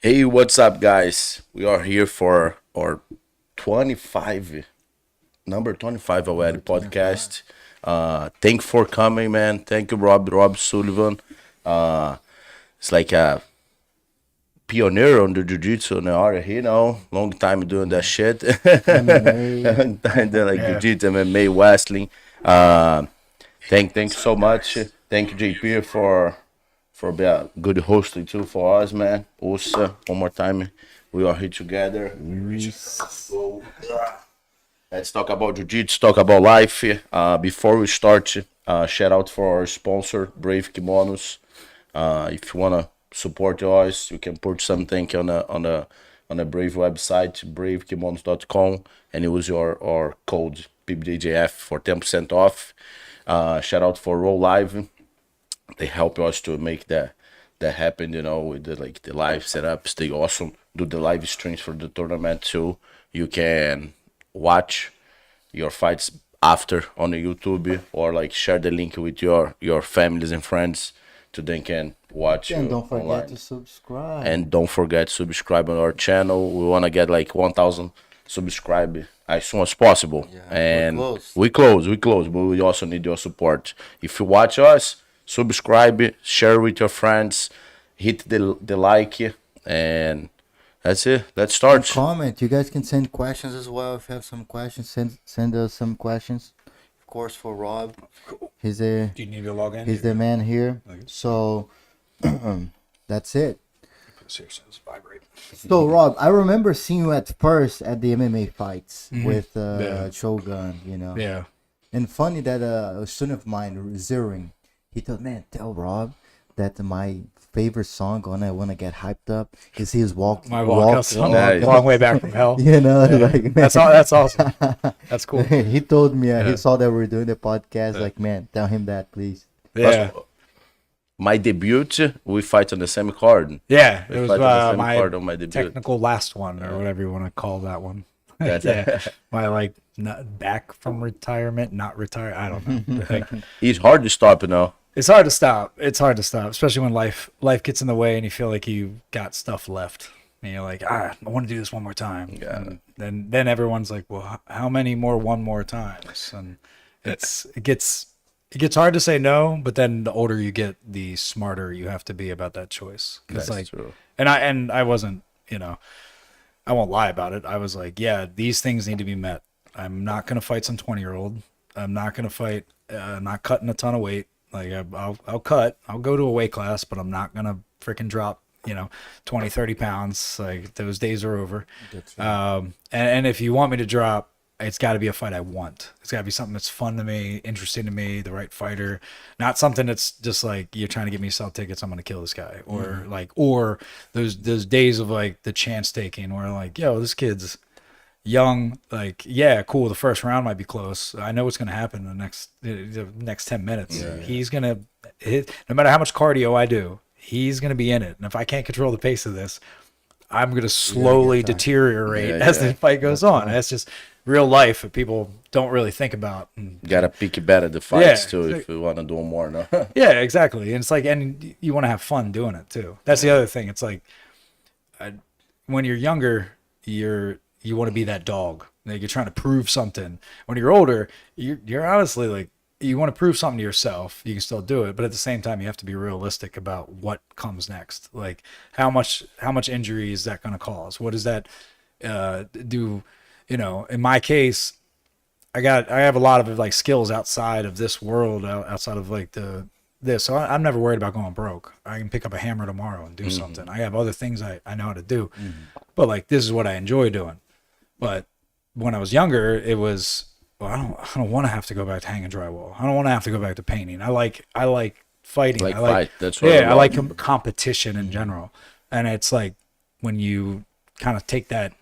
Hey, what's up, guys? We are here for our 25, number 25 already Number 25. podcast. Thank you for coming, man. Thank you, Rob Sullivan. Uh, it's like a pioneer on the jiu-jitsu in the area, long time doing that shit. MMA. Long time doing like Yeah. jiu-jitsu, MMA, wrestling. Uh, thank you so much. Thank you, JP, for being a good hosting too for us, man. Also, one more time, we are here together. Yes. Let's talk about jiu-jitsu, talk about life. Before we start, shout out for our sponsor, Brave Kimonos. If you wanna support us, you can put something on the Brave website, bravekimonos.com, and use your code PBJJF for 10% off. Shout out for Roll Live. They help us to make that happen, with the live setups. They awesome. Do the live streams for the tournament too. You can watch your fights after on the YouTube, or like share the link with your families and friends so they can watch And you don't forget online. to subscribe. And don't forget to subscribe on our channel. We want to get like 1,000 subscribe as soon as possible. Yeah, And we're close. we close, but we also need your support. If you watch us, subscribe, share with your friends, hit the like, and that's it. Let's And start. comment. You guys can send questions as well. If you have some questions, send us some questions. Of course, for Rob, he's the Do you need to log in? he's the man here. Okay. So that's it. Seriously, let's vibrate. So Rob, I remember seeing you at first at the MMA fights with Yeah. Shogun. You know. Yeah. And funny that a student of mine, Zeroing, he told, man, tell Rob that my favorite song when I want to get hyped up is his My walkout song, Nice. Long Way Back from Hell. You know, like, man. That's awesome. That's cool. He told me, he Yeah. saw that we were doing the podcast, like, man, tell him that, please. Yeah. My debut, we fight on the same card. Yeah. We It was fight on the same my card on my debut. technical last one, or whatever you want to call that one. That's- Yeah. My not back from retirement, not retire. I don't know. Like, It's hard to stop, it's hard to stop. It's hard to stop, especially when life gets in the way and you feel like you got stuff left. And you're like, I want to do this one more time. Yeah. And then everyone's like, well, how many more one more times? And it gets hard to say no, but then the older you get, the smarter you have to be about that choice. 'Cause, That's like, true. and I wasn't, I won't lie about it. I was like, yeah, these things need to be met. I'm not gonna fight some 20-year-old. I'm not gonna fight. I'm not cutting a ton of weight. Like I'll cut. I'll go to a weight class, but I'm not gonna freaking drop 20, 30 pounds. Like those days are over. That's right. And if you want me to drop, it's got to be a fight I want. It's got to be something that's fun to me, interesting to me, the right fighter, not something that's just like you're trying to get me to sell tickets. I'm gonna kill this guy, or those days of like the chance taking where like, yo, this kid's young, like, yeah, cool, the first round might be close. I know what's going to happen in the next 10 minutes. He's going to hit, no matter how much cardio I do, he's going to be in it. And if I can't control the pace of this, I'm going to slowly get tired. deteriorate Yeah, as yeah. the fight goes on. That's just real life that people don't really think about. And Gotta pick better the fights Yeah. too if we wanna do more, no? yeah, exactly. And it's like, and you want to have fun doing it too. That's the other thing. It's like, when you're younger, you want to be that dog. Like you're trying to prove something. When you're older, you're honestly like you want to prove something to yourself. You can still do it, but at the same time, you have to be realistic about what comes next. Like how much injury is that going to cause? What does that do? In my case, I have a lot of like skills outside of this world, outside of like this. So I'm never worried about going broke. I can pick up a hammer tomorrow and do something. I have other things I know how to do, but like this is what I enjoy doing. But when I was younger, it was, well, I don't want to have to go back to hanging drywall. I don't want to have to go back to painting. I like fighting. Like I like fight. That's what I I like love. competition in general. And it's like when you kind of take that,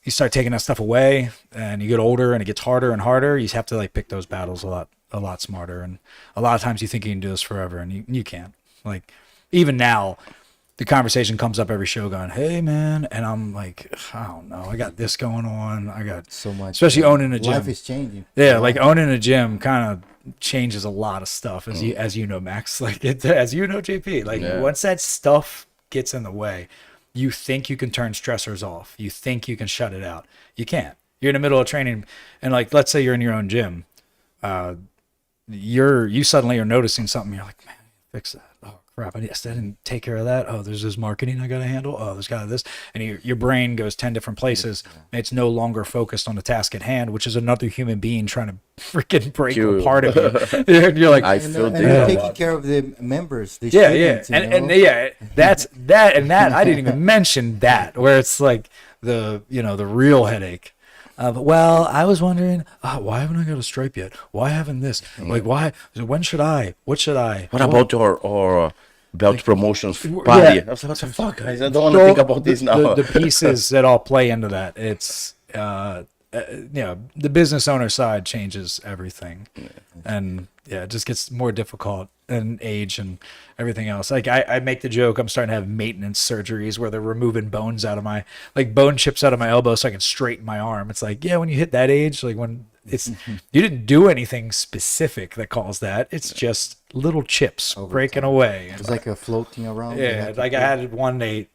you start taking that stuff away, and you get older, and it gets harder and harder. You have to like pick those battles a lot smarter. And a lot of times you think you can do this forever, and you can't. Like even now, the conversation comes up every show going, hey man, and I'm like, I don't know, I got this going on, I got So much, especially owning a gym. Life is changing. Yeah, like owning a gym kind of changes a lot of stuff, as you know, Max. Like as you know, JP. Like once that stuff gets in the way, you think you can turn stressors off. You think you can shut it out. You can't. You're in the middle of training, and like let's say you're in your own gym, you suddenly are noticing something. You're like, man, fix that. Oh crap! I didn't take care of that. Oh, there's this marketing I gotta handle. Oh, there's got this, and your brain goes 10 different places. And it's no longer focused on the task at hand, which is another human being trying to freaking break a part of you. And you're like, I feel and you're taking care of the members. The yeah, students, you know? and yeah, that's that, and that I didn't even mention that, where it's like the real headache. Well, I was wondering, why haven't I got a stripe yet? Why haven't this? Like, why? When should I? What should I? What about our belt promotions party? Yeah. I was like, what the fuck, guys? I don't want to think about this now. The pieces that all play into that. It's the business owner side changes everything, and it just gets more difficult and age and everything else. Like I make the joke, I'm starting to have maintenance surgeries where they're removing bones out of my, like bone chips out of my elbow so I can straighten my arm. It's like, when you hit that age, like when it's you didn't do anything specific that caused that. It's just little chips breaking away. It's like a floating around. Yeah, like I had one day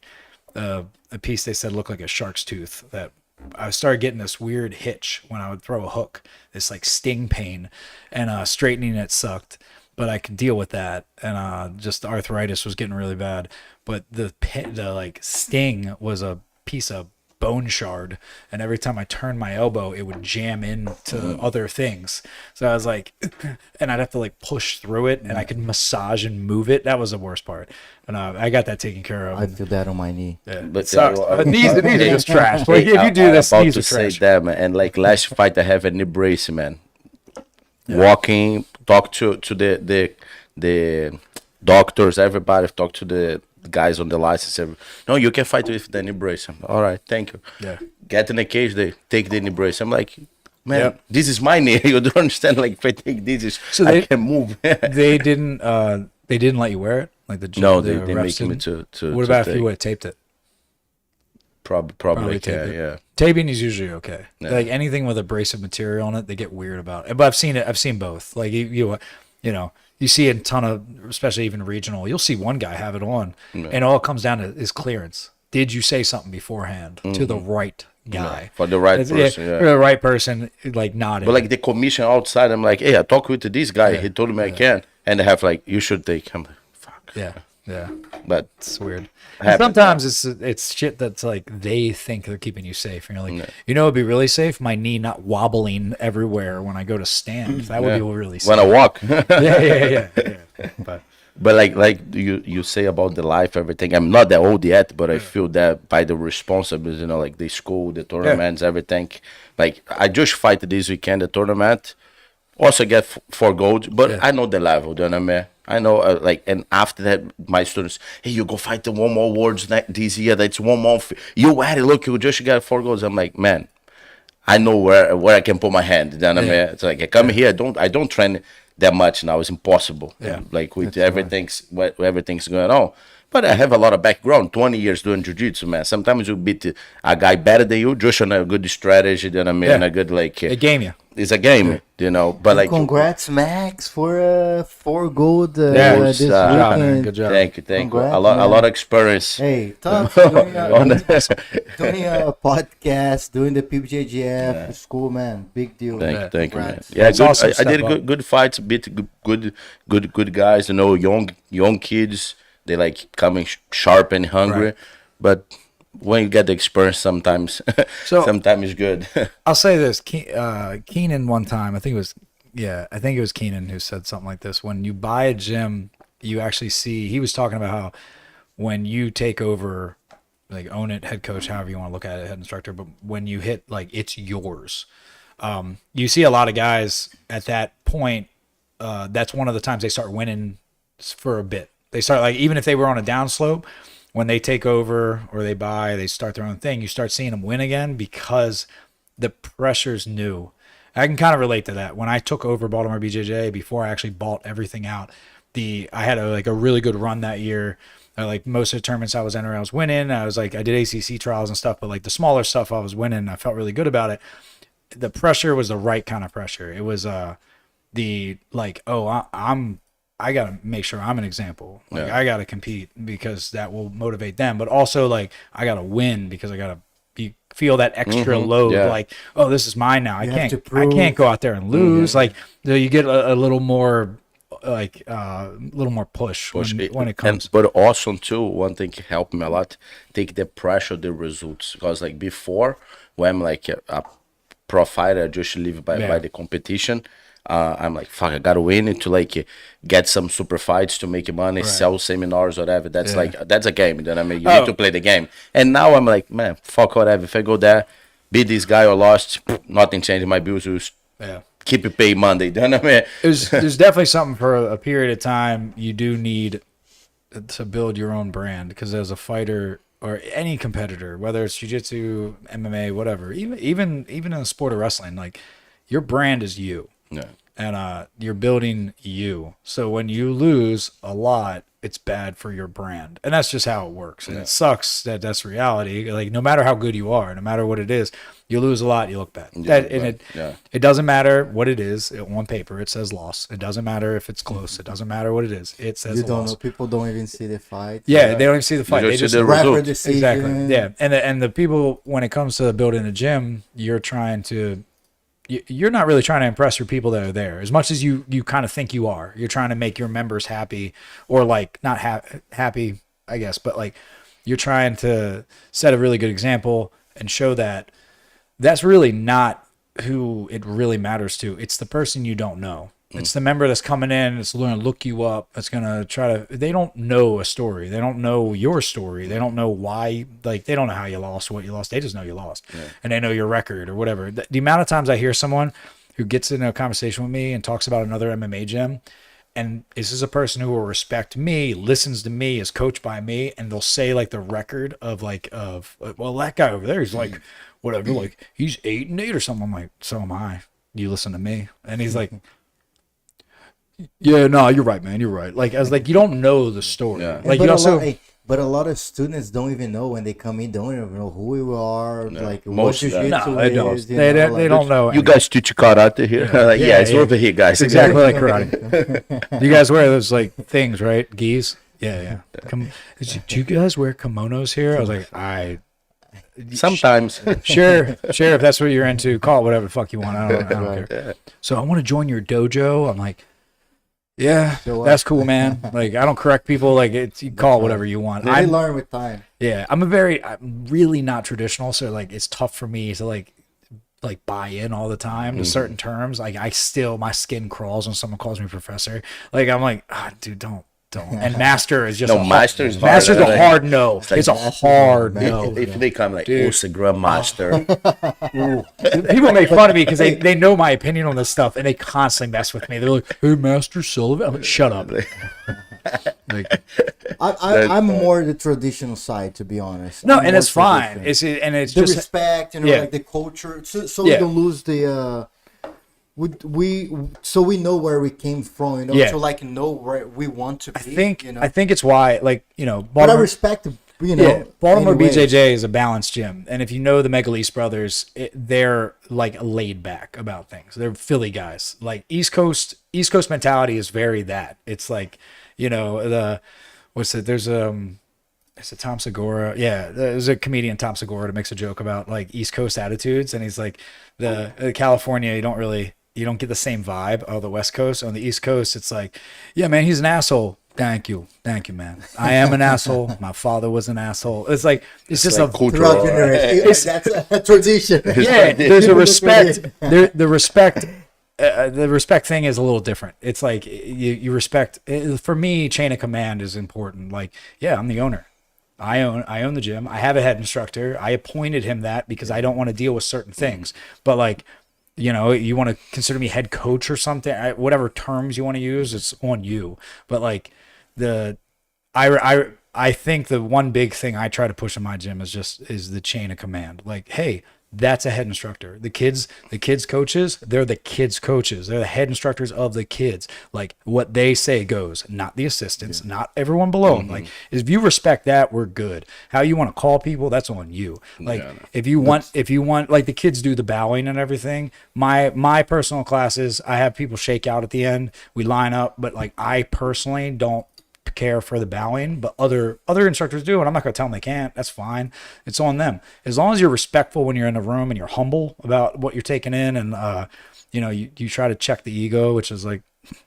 a piece they said looked like a shark's tooth that I started getting this weird hitch when I would throw a hook, this like sting pain, and straightening it sucked, but I could deal with that. And just the arthritis was getting really bad, but the like sting was a piece of bone shard, and every time I turned my elbow it would jam into other things, so I was like and I'd have to like push through it, and I could massage and move it. That was the worst part, and I got that taken care of. I feel that on my knee. But knees are just trash. Like if you do this, about knees to are say trash. that, man. And like last fight I have a knee brace, man. Walking, talk to the doctors, everybody, talk to the guys on the license. No, you can fight with the knee brace. All right, thank you. Yeah. Get in the cage, they take the knee brace. I'm like, man, this is my knee. You don't understand. Like if I take this, I can move. They didn't let you wear it. Like No, the they refs make me didn't? to. What about if you would have taped it? Probably tape can, it. yeah. Taping is usually okay. Yeah. Like anything with abrasive material on it, they get weird about it. But I've seen it. I've seen both. Like you see a ton of, especially even regional. You'll see one guy have it on, and all it comes down to is clearance. Did you say something beforehand to the right guy? For the right person, For the right person, like nodding. But like the commission outside, I'm like, hey, I talked with this guy. He told me I can, and they have like, you should take him. Fuck. Yeah. But It's weird. happens. Sometimes it's shit that's like they think they're keeping you safe, and you're like, it'd be really safe. My knee not wobbling everywhere when I go to stand. That would be really safe. when I walk. yeah. But like you say about the life, everything. I'm not that old yet, but I feel that by the responsibilities, like the school, the tournaments, everything. Like I just fight this weekend, the tournament. Also get 4 gold, but I know the level. Do you know what I mean? I know, and after that, my students, hey, you go fight the one more words this year. That's 1 month. You had it. Look, you just got 4 goals. I'm like, man, I know where I can put my hand. You know what I mean? It's like I come here. I don't train that much now. It's impossible. Yeah. Like with everything's going on. But I have a lot of background, 20 years doing jiu-jitsu, man. Sometimes you beat a guy better than you, just on a good strategy, you know what I mean? And a good, They game you. It's a game, But like, Congrats, Max, for 4 gold this Good job, man. weekend. Good job. thank you. Congrats, a lot man. of experience. Hey, tough doing a podcast, doing the PBJJF school, man. Big deal. Thank you, man. Congrats. Yeah, It's good. awesome I did step up. good fights, beat good guys. Young kids. They like coming sharp and hungry, Right. but when you get the experience, sometimes it's good. I'll say this: Keenan one time, I think it was Keenan who said something like this. When you buy a gym, you actually see. He was talking about how when you take over, like own it, head coach, however you want to look at it, head instructor, but when you hit like it's yours, you see a lot of guys at that point. That's one of the times they start winning for a bit. They start like even if they were on a downslope. When they take over or they buy, they start their own thing, you start seeing them win again because the pressure's new. I can kind of relate to that. When I took over Baltimore BJJ, before I actually bought everything out, I had a really good run that year. Like most of the tournaments I was entering, I was winning. I did ACC trials and stuff, but like the smaller stuff I was winning. I felt really good about it. The pressure was the right kind of pressure. It was the like, oh, I gotta make sure I'm an example. Like I gotta compete because that will motivate them. But also like I gotta win because I gotta feel that extra load. Like, oh, this is mine now. I can't go out there and lose. Like you get a little more like a little more push when it comes. But also too, one thing helped me a lot. Take the pressure of the results, because like before, when I'm like a pro fighter, I just live by the competition. I'm like, fuck, I gotta win it to like get some super fights to make money, sell seminars, whatever. That's like, that's a game. Then I mean, you need to play the game. And now I'm like, man, fuck whatever. If I go there, beat this guy or lost, nothing changed. My bills will keep you pay Monday. You know what I mean? There's definitely something for a period of time you do need to build your own brand, because as a fighter or any competitor, whether it's jiu-jitsu, MMA, whatever, even in the sport of wrestling, like your brand is you. Yeah. And you're building you. So when you lose a lot, it's bad for your brand. And that's just how it works. And it sucks that that's reality. Like no matter how good you are, no matter what it is, you lose a lot, you look bad. It doesn't matter what it is. On paper, it says loss. It doesn't matter if it's close. It doesn't matter what it is. It says loss. People don't even see the fight. Yeah, they don't even see the fight. They just see the result. Exactly. Yeah. And the people, when it comes to building a gym, you're not really trying to impress your people that are there as much as you kind of think you are. You're trying to make your members happy, or like not happy, I guess, but like you're trying to set a really good example and show that that's really not who it really matters to. It's the person you don't know. It's the member that's coming in, that's going to look you up, that's going to try to, they don't know a story. They don't know your story. They don't know why, like, they don't know how you lost, what you lost. They just know you lost. And they know your record or whatever. The amount of times I hear someone who gets in a conversation with me and talks about another MMA gym, and this is a person who will respect me, listens to me, is coached by me, and they'll say like the record of well, that guy over there, he's like, whatever, like he's 8-8 or something. I'm like, so am I. You listen to me. And he's like, yeah, no, you're right, man. You're right. Like, I was like, you don't know the story. Yeah. Like, but you also, but a lot of students don't even know when they come in. Don't even know who we are. Like, Most what of them. jiu-jitsu no, they don't. is. They don't know. You guys teach karate here? Like, it's over here, guys. It's exactly like karate. You guys wear those like things, right? Gis. Yeah. Do you guys wear kimonos here? I was like, Sometimes. Sure. If that's what you're into, call it whatever the fuck you want. I don't care. So I want to join your dojo. I'm like, yeah, that's cool, man. Like, I don't correct people. Like, you call it whatever you want. They learn with time. Yeah, I'm really not traditional, so like it's tough for me to like buy in all the time to certain terms. Like, my skin crawls when someone calls me professor. Like, I'm like, dude, don't. And master is just master's a hard no. It's a hard no. If they come like, who's a grandmaster? People make fun of me because they know my opinion on this stuff, and they constantly mess with me. They're like, "Hey, Master Sullivan," I'm like, shut up. Like, I'm more the traditional side, to be honest. No, and it's fine. It's the just respect, like the culture, so we don't lose the. So we know where we came from, to like know where we want to be. I think it's why, like, Baltimore, but I respect, Baltimore anyways. BJJ is a balanced gym, and if you know the Megalese brothers, they're like laid back about things. They're Philly guys. Like East Coast mentality is very that. It's like, there's it's a Tom Segura. Yeah, there's a comedian, Tom Segura, that makes a joke about like East Coast attitudes, and he's like, the California, you don't get the same vibe of the West Coast. On the East Coast, it's like, yeah, man, he's an asshole. Thank you, man. I am an asshole. My father was an asshole. It's like, it's just like a cultural. That's a tradition. Yeah, there's a respect. The respect thing is a little different. It's like you respect. For me, chain of command is important. Like, yeah, I'm the owner. I own the gym. I have a head instructor. I appointed him that because I don't want to deal with certain things. But like, you want to consider me head coach or something, whatever terms you want to use, it's on you. But like I think the one big thing I try to push in my gym is the chain of command. Like, hey, that's a head instructor. The kids coaches, they're the kids coaches. They're the head instructors of the kids. Like what they say goes, not the assistants, not everyone below them. Like if you respect that, we're good. How you want to call people, that's on you. Like if you want like the kids do the bowing and everything. My personal classes, I have people shake out at the end. We line up, but like I personally don't care for the bowing, but other instructors do, and I'm not gonna tell them they can't. That's fine. It's on them. As long as you're respectful when you're in the room and you're humble about what you're taking in, and you try to check the ego, which is like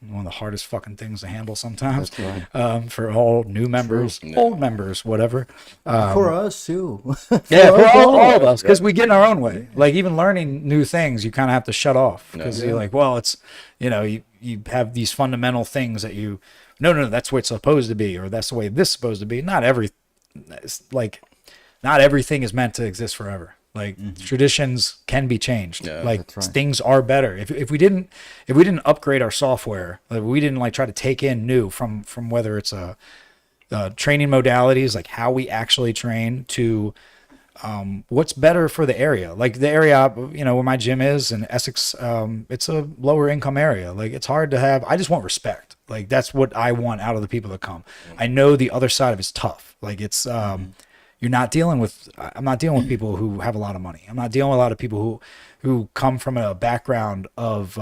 one of the hardest fucking things to handle sometimes. That's right. For all new members, old members, whatever. For us too. For all of us, because we get in our own way. Like even learning new things, you kind of have to shut off because you're like, well, it's you have these fundamental things that you. No, that's what it's supposed to be, or that's the way this is supposed to be. Not everything is meant to exist forever. Like traditions can be changed. Yeah, like things are better. If we didn't upgrade our software, like we didn't like try to take in new from whether it's training modalities, like how we actually train, to what's better for the area. Like the area, where my gym is in Essex, it's a lower income area. Like it's hard to have. I just want respect. Like that's what I want out of the people that come. I know the other side of it's tough. Like it's I'm not dealing with people who have a lot of money. I'm not dealing with a lot of people who come from a background of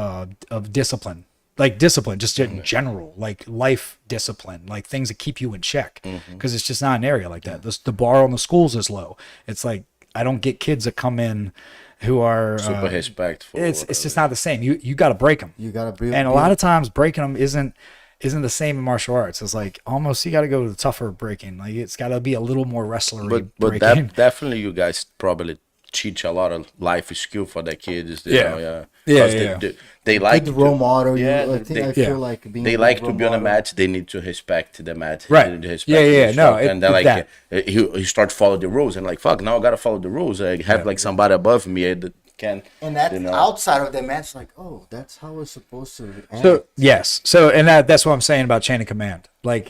discipline. Like discipline, just in general, like life discipline, like things that keep you in check, because it's just not an area like that. The bar on the schools is low. It's like I don't get kids that come in who are super respectful. It's just not the same. You got to break them. You got to break. And a lot of times breaking them isn't the same in martial arts. It's like almost you got to go to the tougher breaking. Like it's got to be a little more wrestlery. But that definitely you guys probably teach a lot of life skill for the kids. They like the role model. Yeah, I feel like being. They like to be on a match. They need to respect the match. Right. No. And then like he start follow the rules and like fuck. Now I gotta follow the rules. I have like somebody above me that can. And that's outside of the match. Like that's how it's supposed to act. So yes. So and that's what I'm saying about chain of command. Like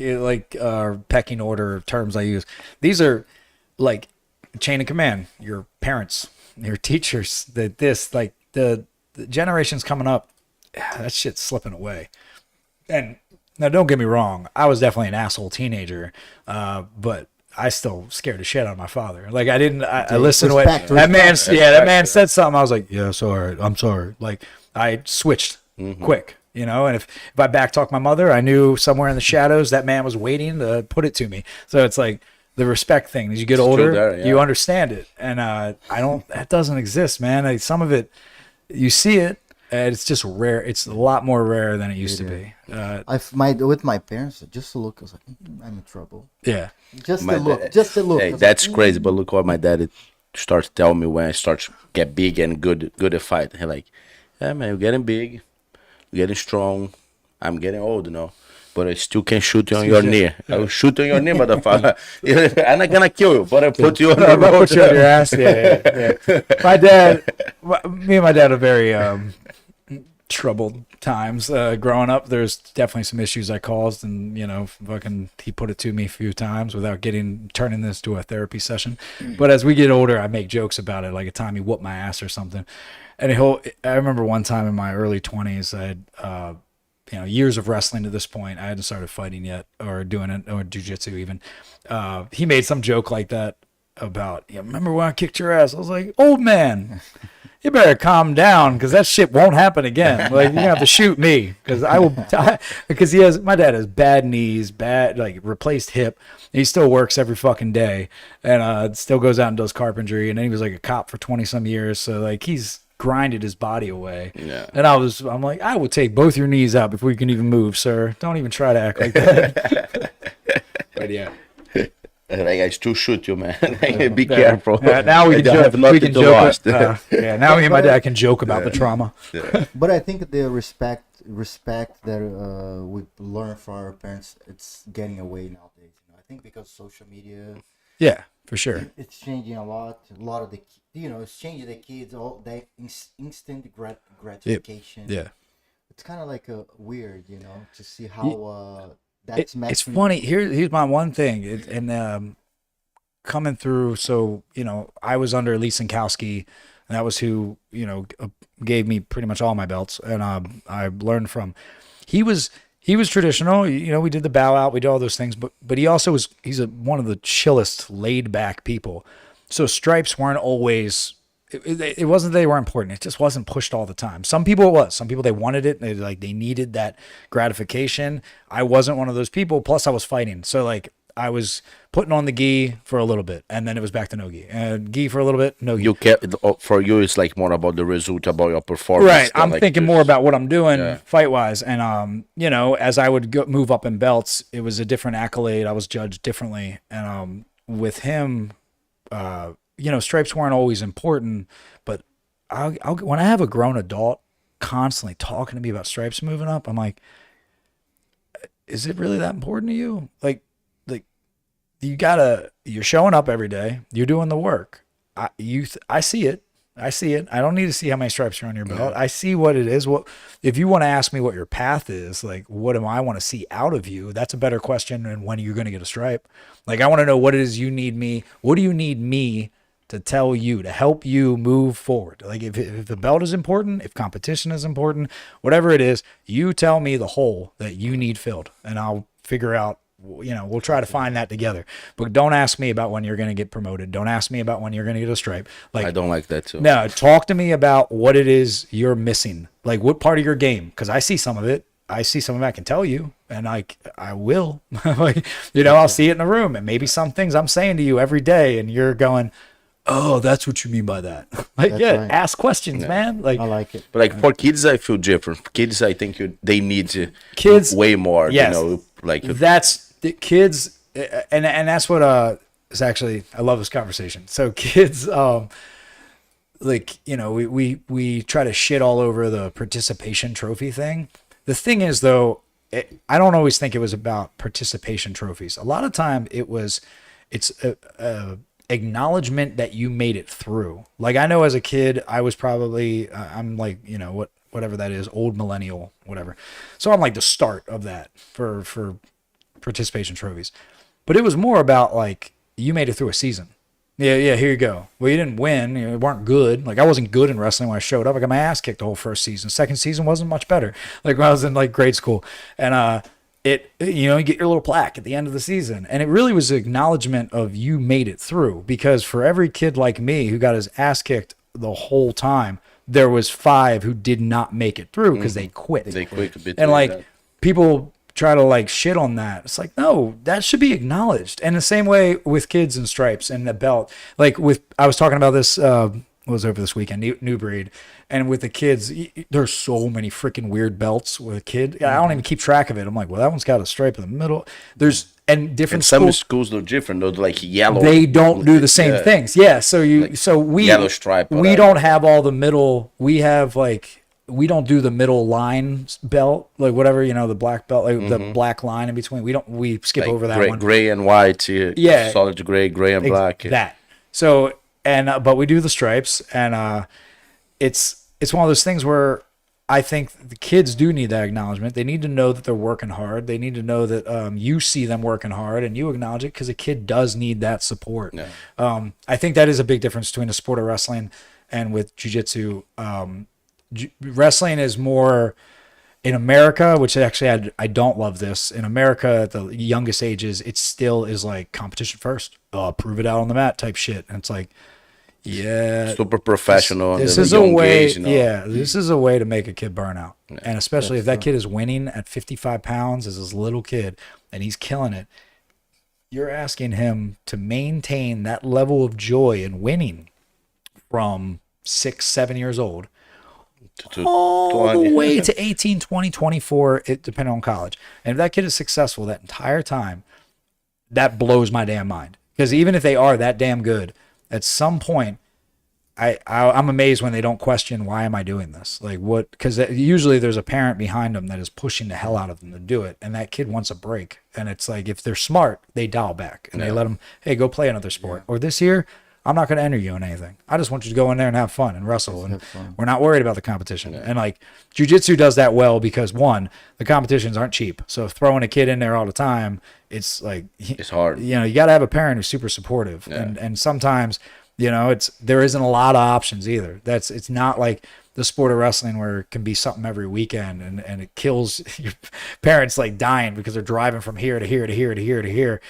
pecking order terms I use. These are like chain of command. Your parents, your teachers. The generations coming up, that shit's slipping away. And now don't get me wrong, I was definitely an asshole teenager, but I still scared the shit out of my father. Like I listened to what that man said something, I was like, yeah, sorry, I'm sorry. Like I switched quick, and if I backtalked my mother, I knew somewhere in the shadows that man was waiting to put it to me. So it's like the respect thing. As you get older, you understand it. And that doesn't exist, man. Some of it, you see it, and it's just rare. It's a lot more rare than it used to be. With my parents, just to look, I was like, I'm in trouble. Yeah. Just to look. Hey, that's crazy, but look what my dad starts telling me when I start to get big and good at fight. He like, yeah, man, you're getting big, you're getting strong. I'm getting old, but I still can shoot you on your knee. I will shoot on your knee, motherfucker. I'm not gonna kill you, but I put you on the road. Put you on your ass. Yeah. Me and my dad are very troubled times growing up. There's definitely some issues I caused, and he put it to me a few times without turning this to a therapy session. But as we get older, I make jokes about it, like a time he whooped my ass or something. And I remember one time in my early 20s, I had years of wrestling to this point. I hadn't started fighting yet, or doing it, or jiu-jitsu even. He made some joke like that about, remember when I kicked your ass? I was like, old man, you better calm down, because that shit won't happen again. Like, you're gonna have to shoot me, because I will. Because my dad has bad knees, replaced hip. He still works every fucking day, and still goes out and does carpentry. And then he was like a cop for 20 some years. So like he's grinded his body away. Yeah. And I'm like, I would take both your knees out before you can even move, sir. Don't even try to act like that. But yeah. Like, I still shoot you, man. Be careful. Now we can joke. Now me and my dad can joke about the trauma. But I think the respect that we learn from our parents, it's getting away nowadays. I think because social media. Yeah, for sure. It's changing a lot. A lot of the, it's changing the kids. All that instant gratification. Yeah. It's kind of like weird, to see how. It's funny. Here's my one thing, coming through. So I was under Lee Sinkowski and that was who gave me pretty much all my belts, and I learned from. He was traditional. We did the bow out, we did all those things, but he also he's one of the chillest, laid back people. So stripes weren't always. It wasn't that they were important. It just wasn't pushed all the time. Some people it was. Some people they wanted it. They needed that gratification. I wasn't one of those people. Plus I was fighting, so like I was putting on the gi for a little bit, and then it was back to no gi. And gi for a little bit, no gi. You kept for you. It's like more about the result, about your performance. Right. I'm like thinking this. more about what I'm doing fight wise, and as I would move up in belts, it was a different accolade. I was judged differently, and with him, stripes weren't always important, but I'll when I have a grown adult constantly talking to me about stripes moving up, I'm like, is it really that important to you? Like you're showing up every day, you're doing the work. I see it. I don't need to see how many stripes are on your belt. I see what it is. What if you want to ask me what your path is, like what do I want to see out of you? That's a better question than when you're going to get a stripe. Like I want to know what it is you need me. What do you need me to tell you to help you move forward? Like if the belt is important, if competition is important, whatever it is, you tell me the hole that you need filled, and I'll figure out. We'll try to find that together. But don't ask me about when you're going to get promoted. Don't ask me about when you're going to get a stripe. Like I don't like that too. No, talk to me about what it is you're missing. Like what part of your game? Because I see some of it. I can tell you, and I will. I'll see it in the room, and maybe some things I'm saying to you every day, and you're going, "Oh, that's what you mean by that." Like, That's right. ask questions, man. Like I like it. But like for kids, I feel different. For kids, I think they need to Kids- way more. yes. Like That's the kids, and that's what is actually. I love this conversation. So kids, we try to shit all over the participation trophy thing. The thing is, though, I don't always think it was about participation trophies. A lot of time it's a acknowledgement that you made it through. Like I know as a kid, I was probably I'm like whatever that is, old millennial, whatever. So I'm like the start of that for participation trophies. But it was more about like you made it through a season. Yeah, here you go. Well, you didn't win. You weren't good. Like I wasn't good in wrestling when I showed up. I got my ass kicked the whole first season. Second season wasn't much better. Like when I was in like grade school, and you get your little plaque at the end of the season, and it really was an acknowledgement of you made it through. Because for every kid like me who got his ass kicked the whole time, there was 5 who did not make it through because they quit. they quit a bit. And like people try to like shit on that. It's like, no, that should be acknowledged. And the same way with kids and stripes and the belt. Like I was talking about this, was over this weekend, New Breed. And with the kids, there's so many freaking weird belts with a kid. I don't even keep track of it. I'm like, well, that one's got a stripe in the middle. And different some schools are different. They're like yellow. They don't do the same things. Yeah. So we yellow stripe. We don't have all the middle. We have like, we don't do the middle line belt, like whatever, the black belt, like the black line in between. We skip like over that one. Gray and white. Yeah. Solid gray and black. That. So, but we do the stripes, and it's one of those things where I think the kids do need that acknowledgement. They need to know that they're working hard. They need to know that you see them working hard and you acknowledge it, because a kid does need that support. Yeah. I think that is a big difference between the sport of wrestling and with jiu-jitsu. Wrestling is more in America, which actually I don't love this. In America, at the youngest ages, it still is like competition first. Prove it out on the mat type shit. And it's like, yeah, super professional. This is a way. Yeah, this is a way to make a kid burn out. Yeah. And especially if that kid is winning at 55 pounds as his little kid and he's killing it, you're asking him to maintain that level of joy in winning from 6, 7 years old. All the way to 18, 20, 24, depending on college. And if that kid is successful that entire time, that blows my damn mind. Because even if they are that damn good, at some point, I'm amazed when they don't question, why am I doing this? Like what? Because usually there's a parent behind them that is pushing the hell out of them to do it. And that kid wants a break. And it's like, if they're smart, they dial back. And they let them, hey, go play another sport. Or this year, I'm not going to enter you in anything. I just want you to go in there and have fun and wrestle. And we're not worried about the competition. Yeah. And like jiu-jitsu does that well because, one, the competitions aren't cheap. So throwing a kid in there all the time, it's like, it's hard. You got to have a parent who's super supportive. Yeah. And sometimes there isn't a lot of options either. It's not like the sport of wrestling where it can be something every weekend and it kills your parents like dying because they're driving from here to here to here to here to here.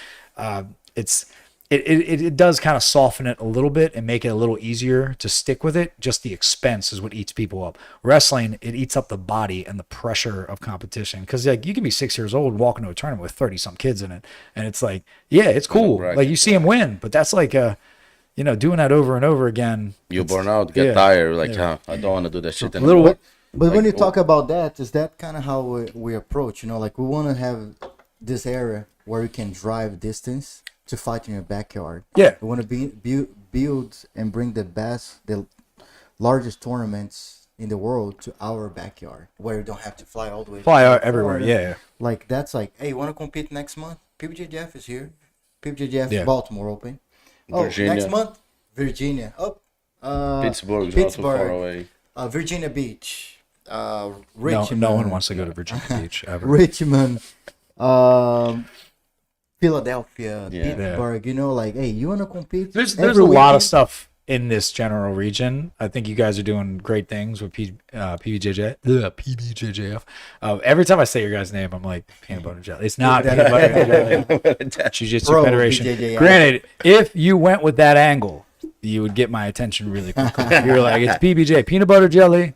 It does kind of soften it a little bit and make it a little easier to stick with it. Just the expense is what eats people up. Wrestling, it eats up the body and the pressure of competition. Because like you can be 6 years old and walk into a tournament with 30-some kids in it, and it's like, yeah, it's cool. Right. Like you see them win, but that's like doing that over and over again. You burn out, get tired. Like, I don't want to do that shit anymore. Little bit. But when you talk about that, is that kind of how we approach? Like we want to have this area where you can drive distance to fight in your backyard. Yeah. We want to build and bring the largest tournaments in the world to our backyard, where you don't have to fly all the way. Fly out everywhere, yeah. Like that's like, hey, you want to compete next month? PBJJF is here. PBJJF Baltimore Open. Virginia. Next month, Virginia. Pittsburgh's not too far away. Virginia Beach. Richmond. No one wants to go to Virginia Beach ever. Richmond. Philadelphia, Pittsburgh, like, hey, you want to compete? There's a lot of stuff in this general region. I think you guys are doing great things with PBJJF. Every time I say your guys' name, I'm like, peanut butter jelly. It's not peanut butter jelly. Jiu-Jitsu Federation. PBJJF. Granted, if you went with that angle, you would get my attention really quickly. You're like, it's PBJ, peanut butter jelly.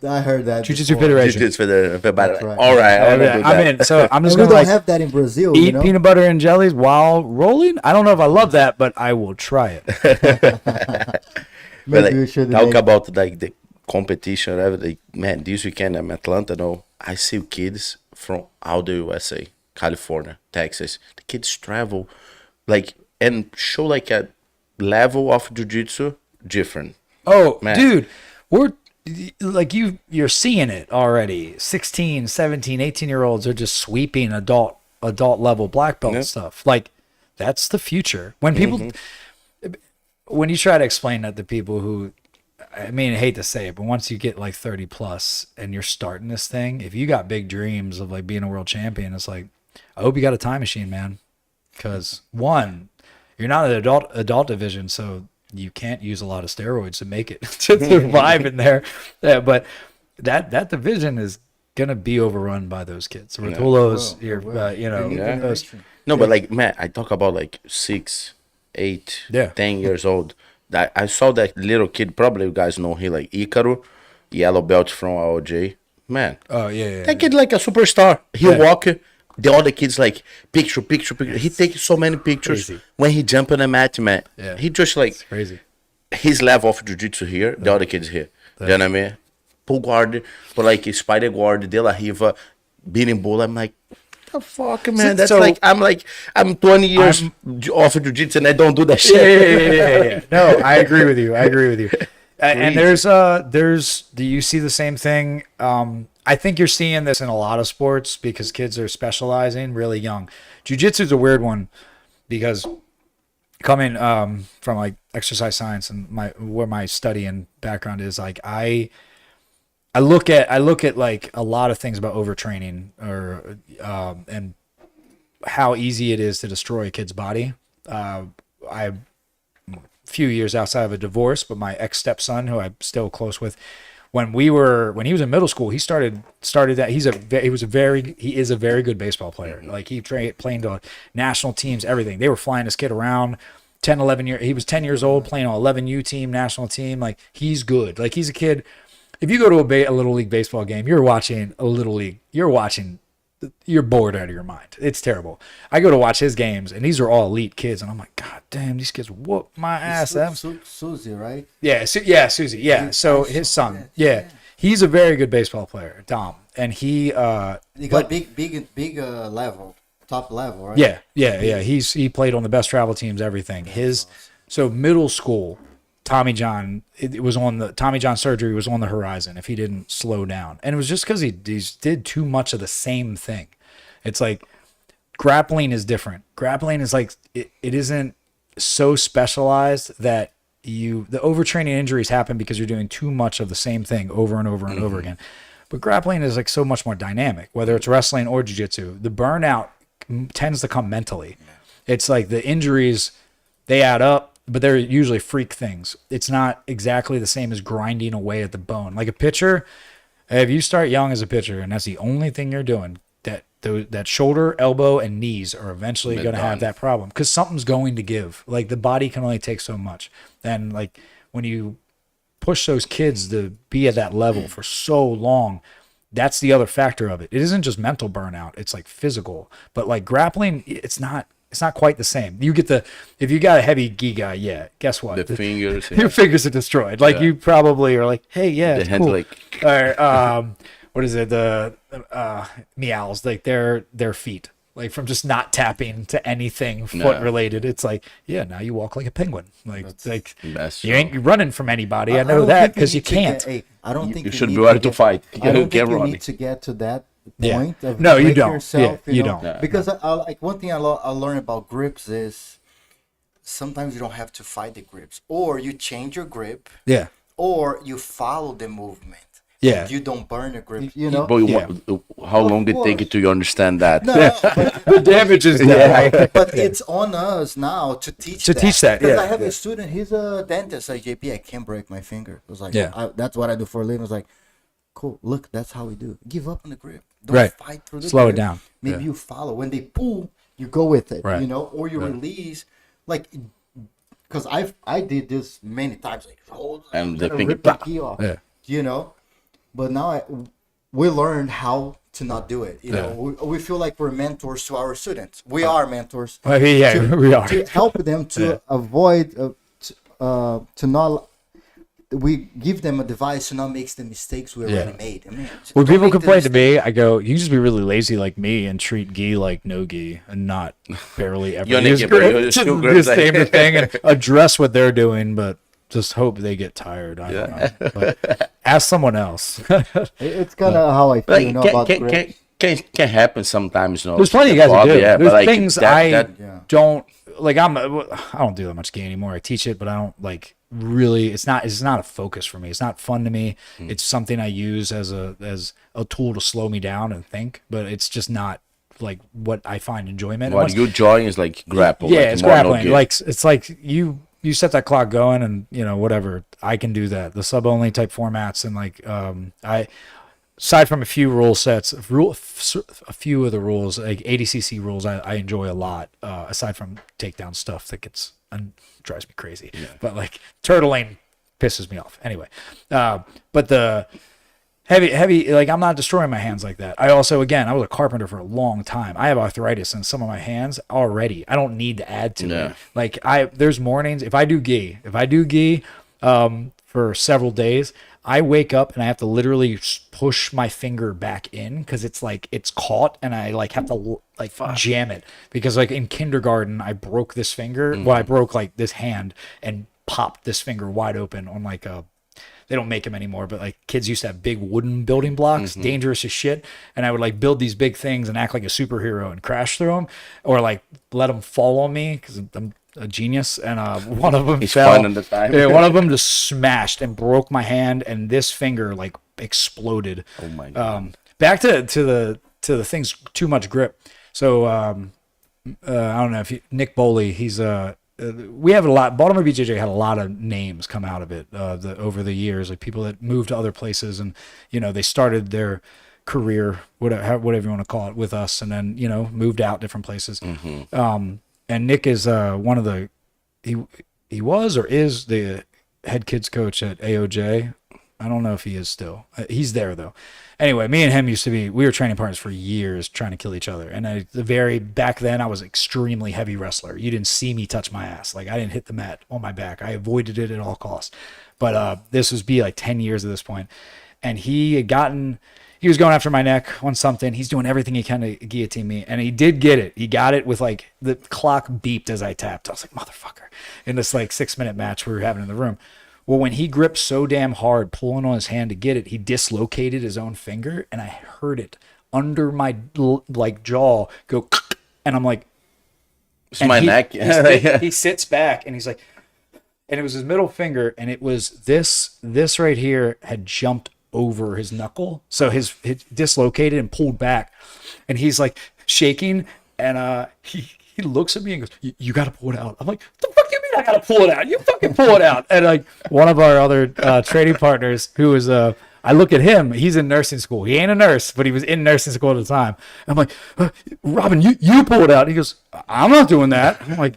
I heard that. Jiu-Jitsu Federation. Jiu-Jitsu Federation. Right. All right, I do that. I'm in. So I'm just we gonna don't have that in Brazil. eat peanut butter and jellies while rolling. I don't know if I love that, but I will try it. Maybe But, we should talk about like the competition. Like, man, this weekend I'm in Atlanta. No, I see kids from all the USA, California, Texas. The kids travel, like, and show like a level of jiu-jitsu different. Oh, Man. dude, we're like you're seeing it already. 16, 17, 18-year-olds are just sweeping adult level black belt stuff. Like that's the future. When people when you try to explain that to people who, I mean, I hate to say it, but once you get like 30 plus and you're starting this thing, if you got big dreams of like being a world champion, it's like, I hope you got a time machine, man. Because one, you're not an adult division, so you can't use a lot of steroids to make it to survive in there. Yeah, but that division is gonna be overrun by those kids. Rotulos, those. No, but like, man, I talk about like 6, 8, 10 years old. I saw that little kid. Probably you guys know him, like Icaro, yellow belt from AOJ. Man, oh yeah. That kid like a superstar. He walk. The other kids like picture. He takes so many pictures when he jump on the mat, man. Yeah. He just like It's crazy. His level of jiu-jitsu here, the other kids here. You know what I mean? Pull guard, but like spider guard, De La Riva, beating bull. I'm like, the fuck, man. That's like I'm 20 years off of jiu-jitsu and I don't do that shit. Yeah. No, I agree with you. And do you see the same thing? I think you're seeing this in a lot of sports because kids are specializing really young. Jiu-jitsu is a weird one because coming from like exercise science and where my study and background is, like I look at like a lot of things about overtraining or and how easy it is to destroy a kid's body. I few years outside of a divorce, but my ex-stepson, who I'm still close with, when he was in middle school, he started that. He is a very good baseball player. Like he playing to national teams, everything. They were flying this kid around 10, 11 years. He was 10 years old playing on 11U team, national team. Like he's good. Like he's a kid. If you go to a little league baseball game, you're watching a little league. You're bored out of your mind. It's terrible. I go to watch his games, and these are all elite kids, and I'm like, God damn, these kids whoop my ass. Susie, right? Yeah, Susie. Yeah, so his son. Yeah, he's a very good baseball player, Dom, and he got big level, top level, right? Yeah. He played on the best travel teams, everything. So middle school, Tommy John, Tommy John surgery was on the horizon if he didn't slow down. And it was just because he did too much of the same thing. It's like grappling is different. Grappling is like, it isn't so specialized that the overtraining injuries happen because you're doing too much of the same thing over and over and over again. But grappling is like so much more dynamic, whether it's wrestling or jiu-jitsu. The burnout tends to come mentally. It's like the injuries, they add up. but they're usually freak things. It's not exactly the same as grinding away at the bone. Like a pitcher, if you start young as a pitcher and that's the only thing you're doing, that shoulder, elbow, and knees are eventually going to have that problem because something's going to give. Like the body can only take so much. And like when you push those kids to be at that level for so long, that's the other factor of it. It isn't just mental burnout. It's like physical, but like grappling, it's not quite the same. You get if you got a heavy gi guy, yeah, guess what? The fingers. Your fingers are destroyed. Like you probably are like, hey, yeah, it's cool. Like, or, what is it? The meows, like their feet, like from just not tapping to anything foot related. It's like, yeah, now you walk like a penguin. Like you ain't running from anybody. I know that because you can't. I don't think you should be ready to fight. I don't think you need to get to that point of no, you don't. Yourself, you don't. Because I like one thing I learned about grips is sometimes you don't have to fight the grips, or you change your grip, or you follow the movement. Yeah, you don't burn a grip. You know, but how long did it take you to understand that? No, the damage is there. But it's on us now to teach that. Because I have a student, he's a dentist at JP. I can't break my finger. It was like, that's what I do for a living. I was like, cool. Look, that's how we do. Give up on the grip. Don't fight through the Slow grip. it down. Maybe you follow. When they pull, you go with it. Right. You know, or you release. Like, because I did this many times. Like, hold and the finger rip the key off. Yeah. You know. But now we learned how to not do it. You know, we feel like we're mentors to our students. We are mentors. We are to help them to avoid to not. We give them a device to not make the mistakes we already made. I mean, when people complain to me, I go, "You just be really lazy like me and treat gi like no gi and not barely ever use grip. Just the same thing and address what they're doing, but." Just hope they get tired. I don't know. But ask someone else. It's kind of how I feel about grips. Can happen sometimes. There's plenty of guys that do. Yeah, there's like things I don't like. I don't do that much gi anymore. I teach it, but I don't like really. It's not a focus for me. It's not fun to me. It's something I use as a tool to slow me down and think. But it's just not like what I find enjoyment. What you join is like grapple. Yeah, like it's grappling. Like it's like you set that clock going and whatever, I can do that. The sub only type formats and like I aside from a few rule sets, a few of the rules like ADCC rules I enjoy a lot. Aside from takedown stuff that drives me crazy, but like turtling pisses me off anyway. But the heavy like I'm not destroying my hands like that. I was a carpenter for a long time. I have arthritis in some of my hands already. I don't need to add to it. Like there's mornings if I do gi for several days, I wake up and I have to literally push my finger back in because it's like it's caught and I like have to like jam it because like in kindergarten I broke this finger. Well, I broke like this hand and popped this finger wide open on like a. They don't make them anymore, but like kids used to have big wooden building blocks, dangerous as shit. And I would like build these big things and act like a superhero and crash through them, or like let them fall on me because I'm a genius. And one of them fell. Yeah, one of them just smashed and broke my hand, and this finger like exploded. Oh my god! Back to the things. Too much grip. So I don't know if Nick Boley. He's we have a lot. Baltimore BJJ had a lot of names come out of it over the years, like people that moved to other places, and they started their career, whatever you want to call it, with us, and then moved out different places. And Nick is one of the he was or is the head kids coach at AOJ. I don't know if he is still. He's there though. Anyway, me and him we were training partners for years trying to kill each other. And back then I was extremely heavy wrestler. You didn't see me touch my ass. Like I didn't hit the mat on my back. I avoided it at all costs. But this was like 10 years at this point. And he was going after my neck on something. He's doing everything he can to guillotine me. And he did get it. He got it with like the clock beeped as I tapped. I was like, motherfucker. In this like 6-minute match we were having in the room. Well, when he gripped so damn hard, pulling on his hand to get it, he dislocated his own finger, and I heard it under my like jaw go, and I'm like, it's my neck. He sits back, and he's like, and it was his middle finger, and it was this right here had jumped over his knuckle, so his dislocated and pulled back, and he's like shaking, and he looks at me and goes, "You got to pull it out." I'm like, "What the fuck do you mean I gotta pull it out? You fucking pull it out. And like one of our other training partners, who was I look at him. He's in nursing school. He ain't a nurse, but he was in nursing school at the time. I'm like, Robin, you pull it out. He goes, I'm not doing that. I'm like,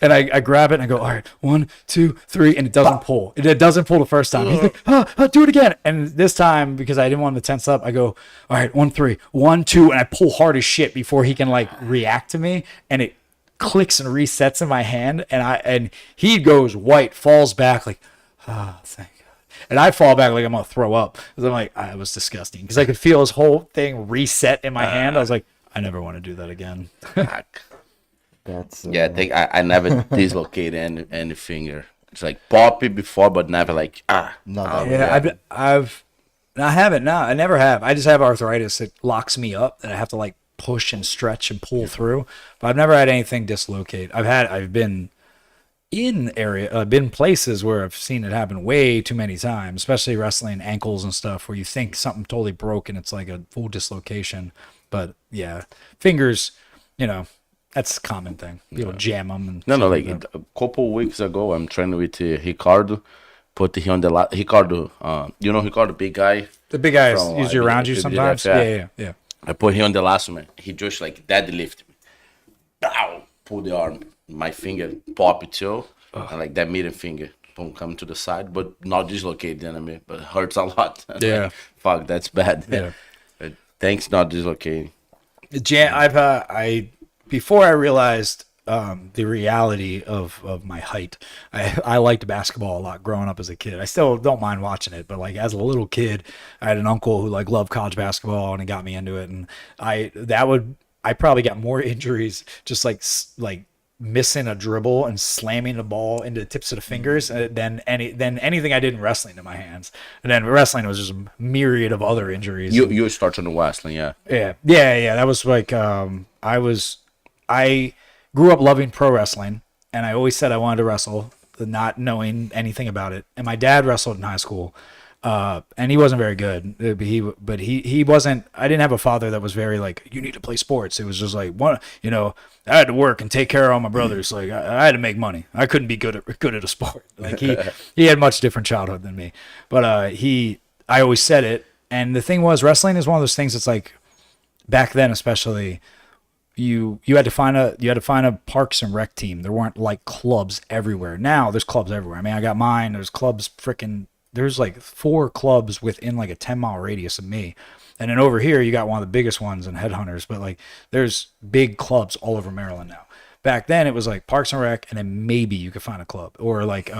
and I grab it and I go, all right, 1, 2, 3, and it doesn't pull. It doesn't pull the first time. He's like, do it again. And this time, because I didn't want him to tense up, I go, all right, 1, 3, 1, 2, and I pull hard as shit before he can like react to me, and it clicks and resets in my hand, and he goes white, falls back like, thank God. And I fall back like I'm gonna throw up, because I'm like, it was disgusting, because I could feel his whole thing reset in my hand. I was like, I never want to do that again. That's Yeah, I think I never dislocated any finger. It's like poppy before, but never like Yeah, I haven't. No, I never have. I just have arthritis. It locks me up, and I have to like push and stretch and pull through. But I've never had anything dislocate. I've been been places where I've seen it happen way too many times, especially wrestling ankles and stuff, where you think something totally broke and it's like a full dislocation. But yeah, fingers, that's a common thing. People jam them. And no, like a couple weeks ago, I'm training with Ricardo. Put him on the Ricardo. Ricardo, big guy. The big guy is usually around you sometimes. Yeah. I put him on the last one. He just like deadlift me. Bow, pull the arm. My finger pop it too. And like that middle finger, boom, come to the side, but not dislocated, but it hurts a lot. Yeah. Like, fuck, that's bad. Yeah. But thanks, not dislocating. Before I realized the reality of my height, I liked basketball a lot growing up as a kid. I still don't mind watching it, but like as a little kid, I had an uncle who like loved college basketball, and he got me into it. And I probably got more injuries just like missing a dribble and slamming the ball into the tips of the fingers than anything I did in wrestling in my hands. And then wrestling was just a myriad of other injuries. You started in wrestling, yeah. Yeah. That was like I grew up loving pro wrestling, and I always said I wanted to wrestle, not knowing anything about it. And my dad wrestled in high school, and he wasn't very good. But he wasn't. I didn't have a father that was very like, you need to play sports. It was just like I had to work and take care of all my brothers. Like I had to make money. I couldn't be good at a sport. Like he had much different childhood than me. But I always said it. And the thing was, wrestling is one of those things that's like, back then especially, you had to find a Parks and Rec team. There weren't like clubs everywhere. Now there's clubs everywhere. I mean, I got mine. There's clubs there's like 4 clubs within like a 10-mile radius of me. And then over here you got one of the biggest ones in Headhunters, but like there's big clubs all over Maryland now. Back then it was like Parks and Rec, and then maybe you could find a club, or like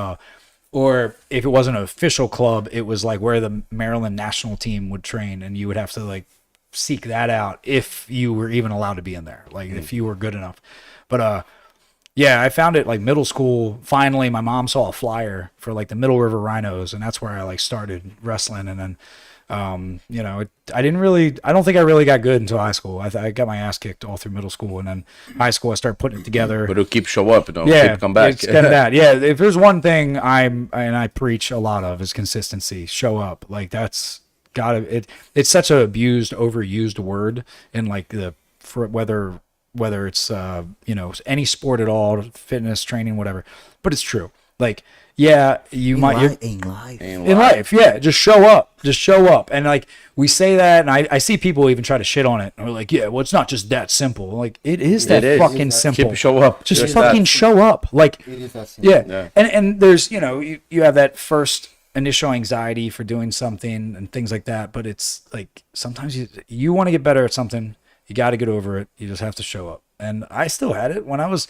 or if it wasn't an official club, it was like where the Maryland national team would train, and you would have to like seek that out if you were even allowed to be in there, like if you were good enough. But yeah, I found it like middle school. Finally, my mom saw a flyer for like the Middle River Rhinos, and that's where I like started wrestling. And then I don't think I really got good until high school. I got my ass kicked all through middle school, and then high school I started putting it together. But it'll keep show up, keep come back. It's kind of that. Yeah, if there's one thing I preach a lot of, is consistency. Show up. Like that's it's such a overused word in like whether it's any sport at all, fitness, training, whatever. But it's true. Like, yeah, in life, yeah, just show up. And like we say that, and I see people even try to shit on it, and we're like, yeah, well, it's not just that simple. Like it is fucking simple. Show up. Just fucking show up. Like it is that simple. Yeah. And there's you have that first initial anxiety for doing something and things like that, but it's like sometimes you want to get better at something, you got to get over it. You just have to show up. And I still had it when I was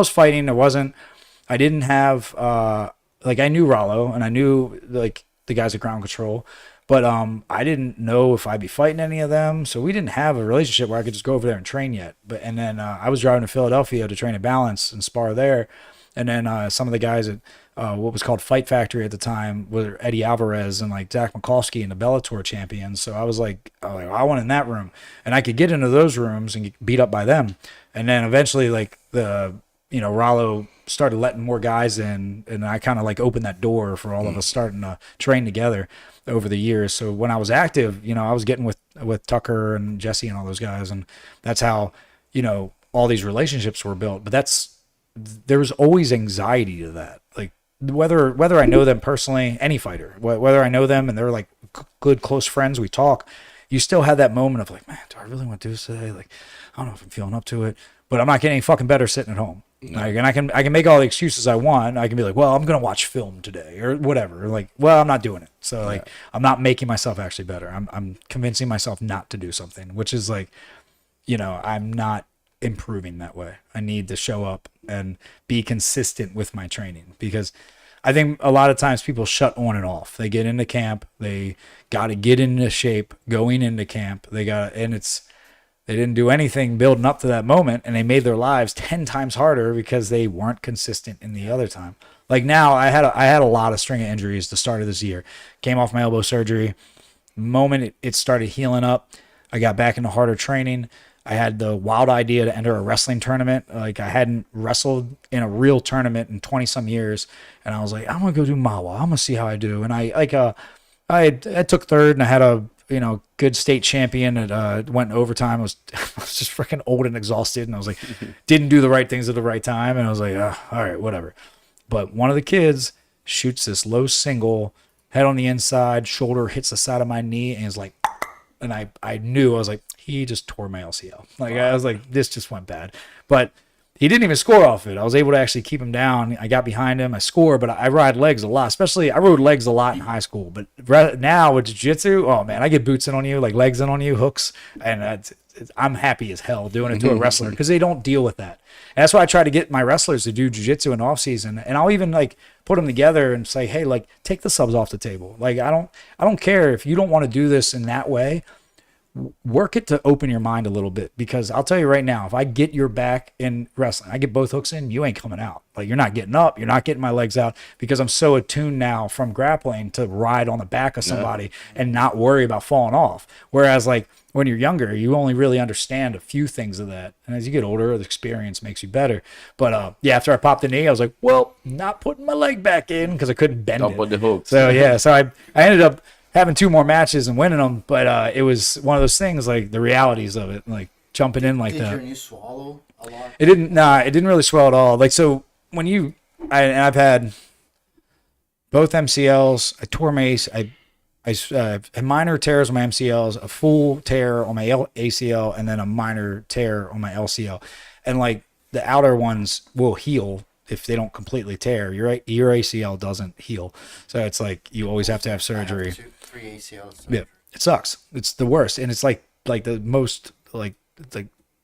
fighting. I didn't have like, I knew Rollo and I knew like the guys at Ground Control, but I didn't know if I'd be fighting any of them, so we didn't have a relationship where I could just go over there and train yet. And then I was driving to Philadelphia to train at Balance and spar there. And then some of the guys at what was called Fight Factory at the time were Eddie Alvarez and like Zach Mikulski and the Bellator champions. So I was like, I went in that room, and I could get into those rooms and get beat up by them. And then eventually, like Rollo started letting more guys in, and I kind of like opened that door for all of us starting to train together over the years. So when I was active, I was getting with Tucker and Jesse and all those guys, and that's how all these relationships were built. But there's always anxiety to that. Like whether I know them personally, any fighter, whether I know them and they're like good close friends, we talk, you still have that moment of like, man, do I really want to do this today? Like, I don't know if I'm feeling up to it, but I'm not getting any fucking better sitting at home. Like, and I can make all the excuses I want. I can be like, well, I'm gonna watch film today or whatever. Or like, well, I'm not doing it. So like, I'm not making myself actually better. I'm convincing myself not to do something, which is like, I'm not improving that way. I need to show up and be consistent with my training, because I think a lot of times people shut on and off. They get into camp, they got to get into shape going into camp. They didn't do anything building up to that moment, and they made their lives 10 times harder because they weren't consistent in the other time. Like now, I had a lot of string of injuries the start of this year. Came off my elbow surgery. The moment it started healing up, I got back into harder training. I had the wild idea to enter a wrestling tournament. Like, I hadn't wrestled in a real tournament in 20 some years, and I was like, I'm gonna go do Mawa. I'm gonna see how I do. And I took third, and I had a good state champion. It went overtime. I was just freaking old and exhausted, and I was like, didn't do the right things at the right time, and I was like, all right, whatever. But one of the kids shoots this low single, head on the inside, shoulder hits the side of my knee, and is like, and I knew, I was like, he just tore my LCL. Like, I was like, this just went bad. But he didn't even score off it. I was able to actually keep him down. I got behind him. I scored, but I ride legs a lot. Especially, I rode legs a lot in high school. But now with jiu-jitsu, oh, man, I get boots in on you, like legs in on you, hooks. And I'm happy as hell doing it to a wrestler because they don't deal with that. And that's why I try to get my wrestlers to do jiu-jitsu in off-season. And I'll even, like, put them together and say, hey, like, take the subs off the table. Like, I don't care if you don't want to do this in that way. Work it to open your mind a little bit, because I'll tell you right now, if I get your back in wrestling, I get both hooks in, you ain't coming out. Like, you're not getting up, you're not getting my legs out, because I'm so attuned now from grappling to ride on the back of somebody and not worry about falling off. Whereas, like, when you're younger, you only really understand a few things of that, and as you get older, the experience makes you better. But after I popped the knee, I was like, well, not putting my leg back in because I couldn't bend it. Put the hooks. So I ended up having 2 more matches and winning them, but it was one of those things, like the realities of it, like jumping in like that. Did you swallow a lot? It didn't really swell at all. Like, so when I've had both MCLs, I tore my I had minor tears on my MCLs, a full tear on my ACL, and then a minor tear on my LCL. And like the outer ones will heal if they don't completely tear. Your ACL doesn't heal, so it's like you always have to have surgery. I have 3 ACLs. Yeah, it sucks. It's the worst, and it's like the most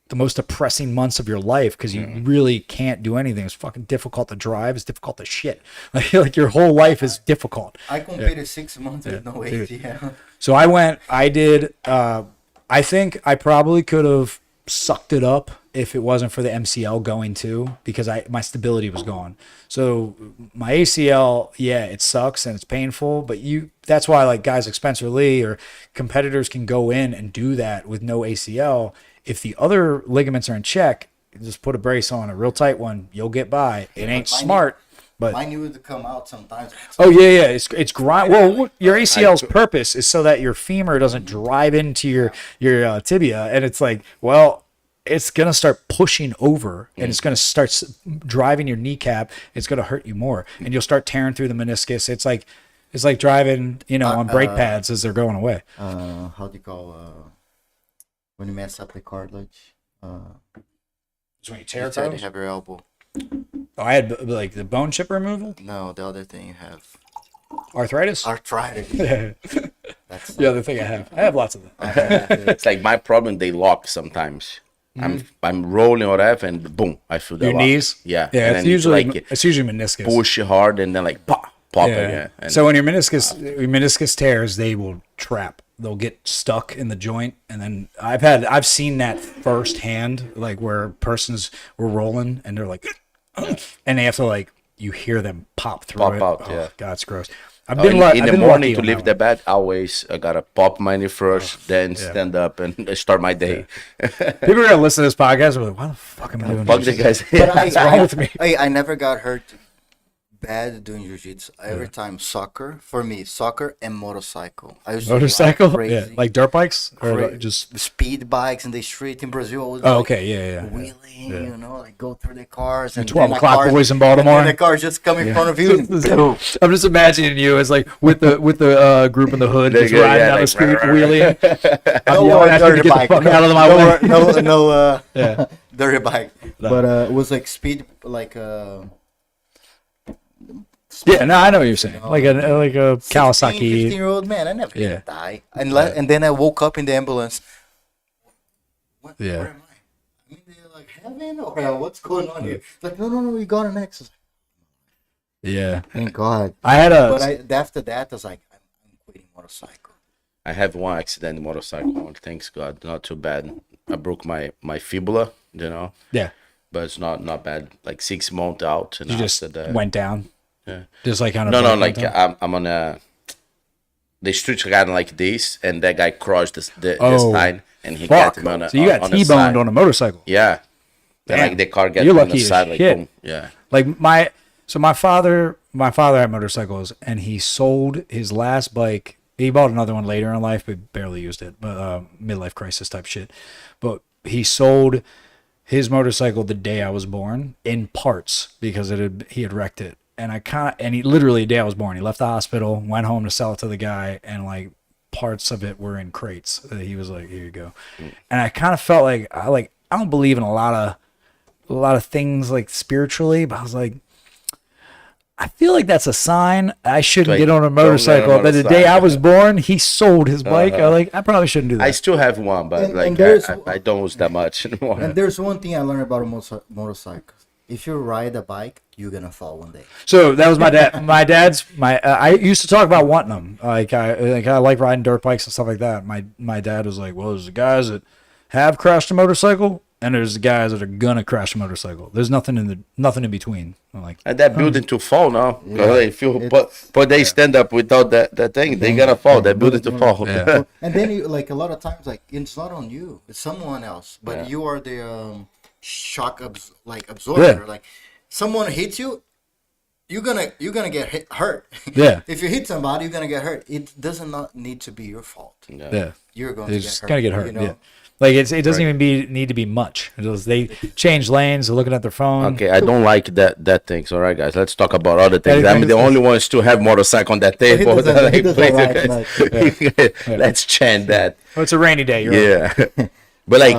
the most depressing months of your life, because you really can't do anything. It's fucking difficult to drive. It's difficult to shit. Like your whole life is difficult. I competed 6 months with no ACL. So I did. I think I probably could have sucked it up if it wasn't for the MCL going too, because my stability was gone. So my ACL, it sucks and it's painful, but that's why like guys like Spencer Lee or competitors can go in and do that with no ACL. If the other ligaments are in check, just put a brace on, a real tight one, you'll get by. It ain't smart. But mine need to come out sometimes. Oh yeah, it's grind. Well, your ACL's purpose is so that your femur doesn't drive into your tibia, and it's like, well, it's gonna start pushing over, and it's gonna start driving your kneecap. It's gonna hurt you more, and you'll start tearing through the meniscus. It's like driving, on brake pads as they're going away. How do you call when you mess up the cartilage? It's when you tear it. You have your elbow. Oh, I had like the bone chip removal? No, the other thing you have. Arthritis? Arthritis. That's the other thing I have. I have lots of them. It's like my problem, they lock sometimes. I'm rolling or whatever, and boom, I feel that your lock. Knees? Yeah. Yeah, and it's usually meniscus. Push it hard and then like pop again. And so when your meniscus tears, they will trap. They'll get stuck in the joint, and then I've seen that firsthand, like where persons were rolling and they're like, and they have to like, you hear them pop through it. Out, yeah. God, it's gross. In the morning to leave the bed, I gotta pop my knee first, then stand up and start my day. People are gonna listen to this podcast and be like, why the fuck am I doing this? Guys? What's wrong with me? I never got hurt bad doing jiu-jitsu. Every time soccer, for me, soccer and motorcycle. I used Motorcycle? to ride Yeah. crazy. Like dirt bikes? Or just speed bikes in the street in Brazil. I was Oh, like okay, yeah. wheeling, you know, like go through the cars and 12 then o'clock cars- boys in and Baltimore. then the car just come in front of you. Boom. I'm just imagining you as like with the group in the hood, just Yeah, riding yeah, down the like, street, wheeling. I'm No yelling at you to dirty get bike. the fuck out of my way. No, Yeah. dirty bike. No. But it was like speed, like Yeah, no, I know what you're saying. Like a Kawasaki. 15-year-old man. I never Yeah. die. And then I woke up in the ambulance. Yeah. Where am I? I mean, they're like heaven or what's going on here? It's like no, you got an X. Yeah. Thank God. I had a But after that, I was like, I'm quitting motorcycle. I have one accident in motorcycle. Thanks God, not too bad. I broke my fibula, you know, yeah. but it's not bad. Like 6 months out, and You just after that, went down. Yeah. Just like kind of no, like I'm on the street riding like this, and that guy crossed this line, and he Fuck. got me on a, So you got on the T-boned side. on a motorcycle. Yeah. And Damn. like the car gets You're me on lucky the as side, like shit. boom. Yeah. Like my father had motorcycles, and he sold his last bike. He bought another one later in life, but barely used it. But midlife crisis type shit. But he sold his motorcycle the day I was born in parts because he had wrecked it. And he literally the day I was born, he left the hospital, went home to sell it to the guy, and like parts of it were in crates. He was like, "Here you go." And I kind of felt like I don't believe in a lot of things like spiritually, but I was like, I feel like that's a sign I shouldn't Like, get on a don't get on a motorcycle. But the day I motorcycle. was born, he sold his bike. I probably shouldn't do that. I still have one, but And like there's- I don't use that much anymore. And there's one thing I learned about a motorcycle. If you ride a bike, you're gonna fall one day. So that was my dad. I used to talk about wanting them. I like riding dirt bikes and stuff like that. My dad was like, well, there's the guys that have crashed a motorcycle, and there's the guys that are gonna crash a motorcycle. There's nothing in between. I'm like, And that building to fall now. If you put they stand up without that thing, they gonna fall. That building to fall. Yeah. And then you like a lot of times like it's not on you, it's someone else, but you are the shock absorber. Yeah. Like someone hits you, you're gonna get hurt. Yeah. If you hit somebody, you're gonna get hurt. It doesn't not need to be your fault. yeah, You're going they to just get hurt. kind of get hurt. You know? Yeah, like it doesn't even need to be much. They change lanes, they're looking at their phone. Okay, I don't like that things. All right, guys, let's talk about other things. Yeah, I'm the only one to have motorcycle on that table. He doesn't Please, like, guys. Let's chant that. Oh, it's a rainy day. You're right. Yeah, but like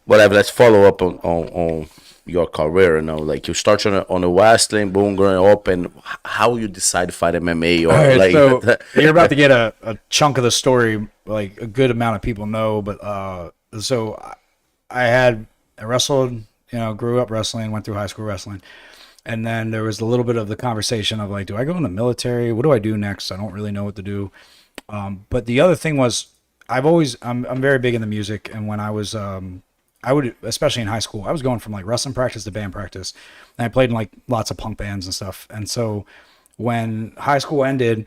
whatever. Let's follow up on your career. You know, like you start on a wrestling, boom, growing up, and how you decide to fight MMA or All right, like. so you're about to get a chunk of the story, like a good amount of people know. But so I wrestled, grew up wrestling, went through high school wrestling, and then there was a little bit of the conversation of like, do I go in the military? What do I do next? I don't really know what to do. But the other thing was, I'm very big into music, and when I was I would, especially in high school, I was going from like wrestling practice to band practice, and I played in like lots of punk bands and stuff. And so when high school ended,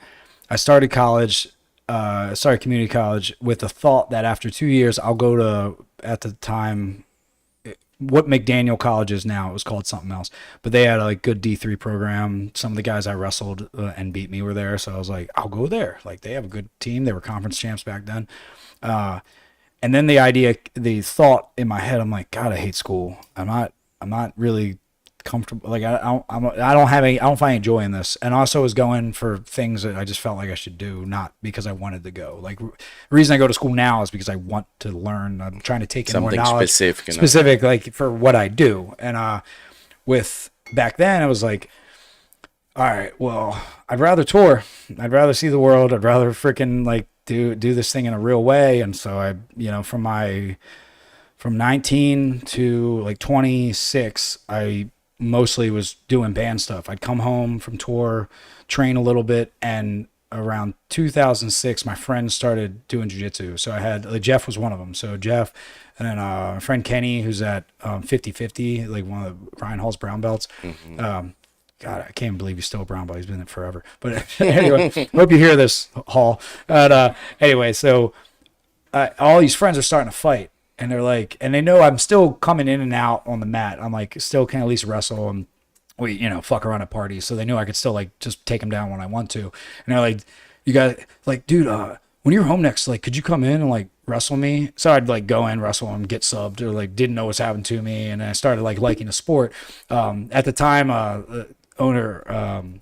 I started college, started community college with the thought that after 2 years, I'll go to, at the time, what McDaniel College is now. It was called something else, but they had a like good D3 program. Some of the guys I wrestled and beat me were there. So I was like, I'll go there. Like they have a good team. They were conference champs back then. And then the thought in my head, I'm like, God, I hate school. I'm not really comfortable. Like I don't find any joy in this. And also was going for things that I just felt like I should do, not because I wanted to go. Like the reason I go to school now is because I want to learn. I'm trying to take in more Something knowledge, specific, like for what I do. And with back then, it was like, all right, well, I'd rather tour. I'd rather see the world. I'd rather freaking like do this thing in a real way. And so I, from 19 to like 26, I mostly was doing band stuff. I'd come home from tour, train a little bit, and around 2006, my friends started doing jiu-jitsu. So I had, Jeff was one of them. So Jeff, and then my friend Kenny, who's at 50-50, like one of Ryan Hall's brown belts. Mm-hmm. God, I can't believe he's still a brown belt. He's been there forever. But anyway, hope you hear this, Hall. But anyway, so all these friends are starting to fight, and they're like, and they know I'm still coming in and out on the mat. I'm like, still can at least wrestle. And we, fuck around at parties. So they knew I could still like just take them down when I want to. And they're like, you got like, dude, when you're home next, like, could you come in and like wrestle me? So I'd like go in, wrestle him, get subbed, or like didn't know what's happened to me. And I started like liking the sport. At the time, owner,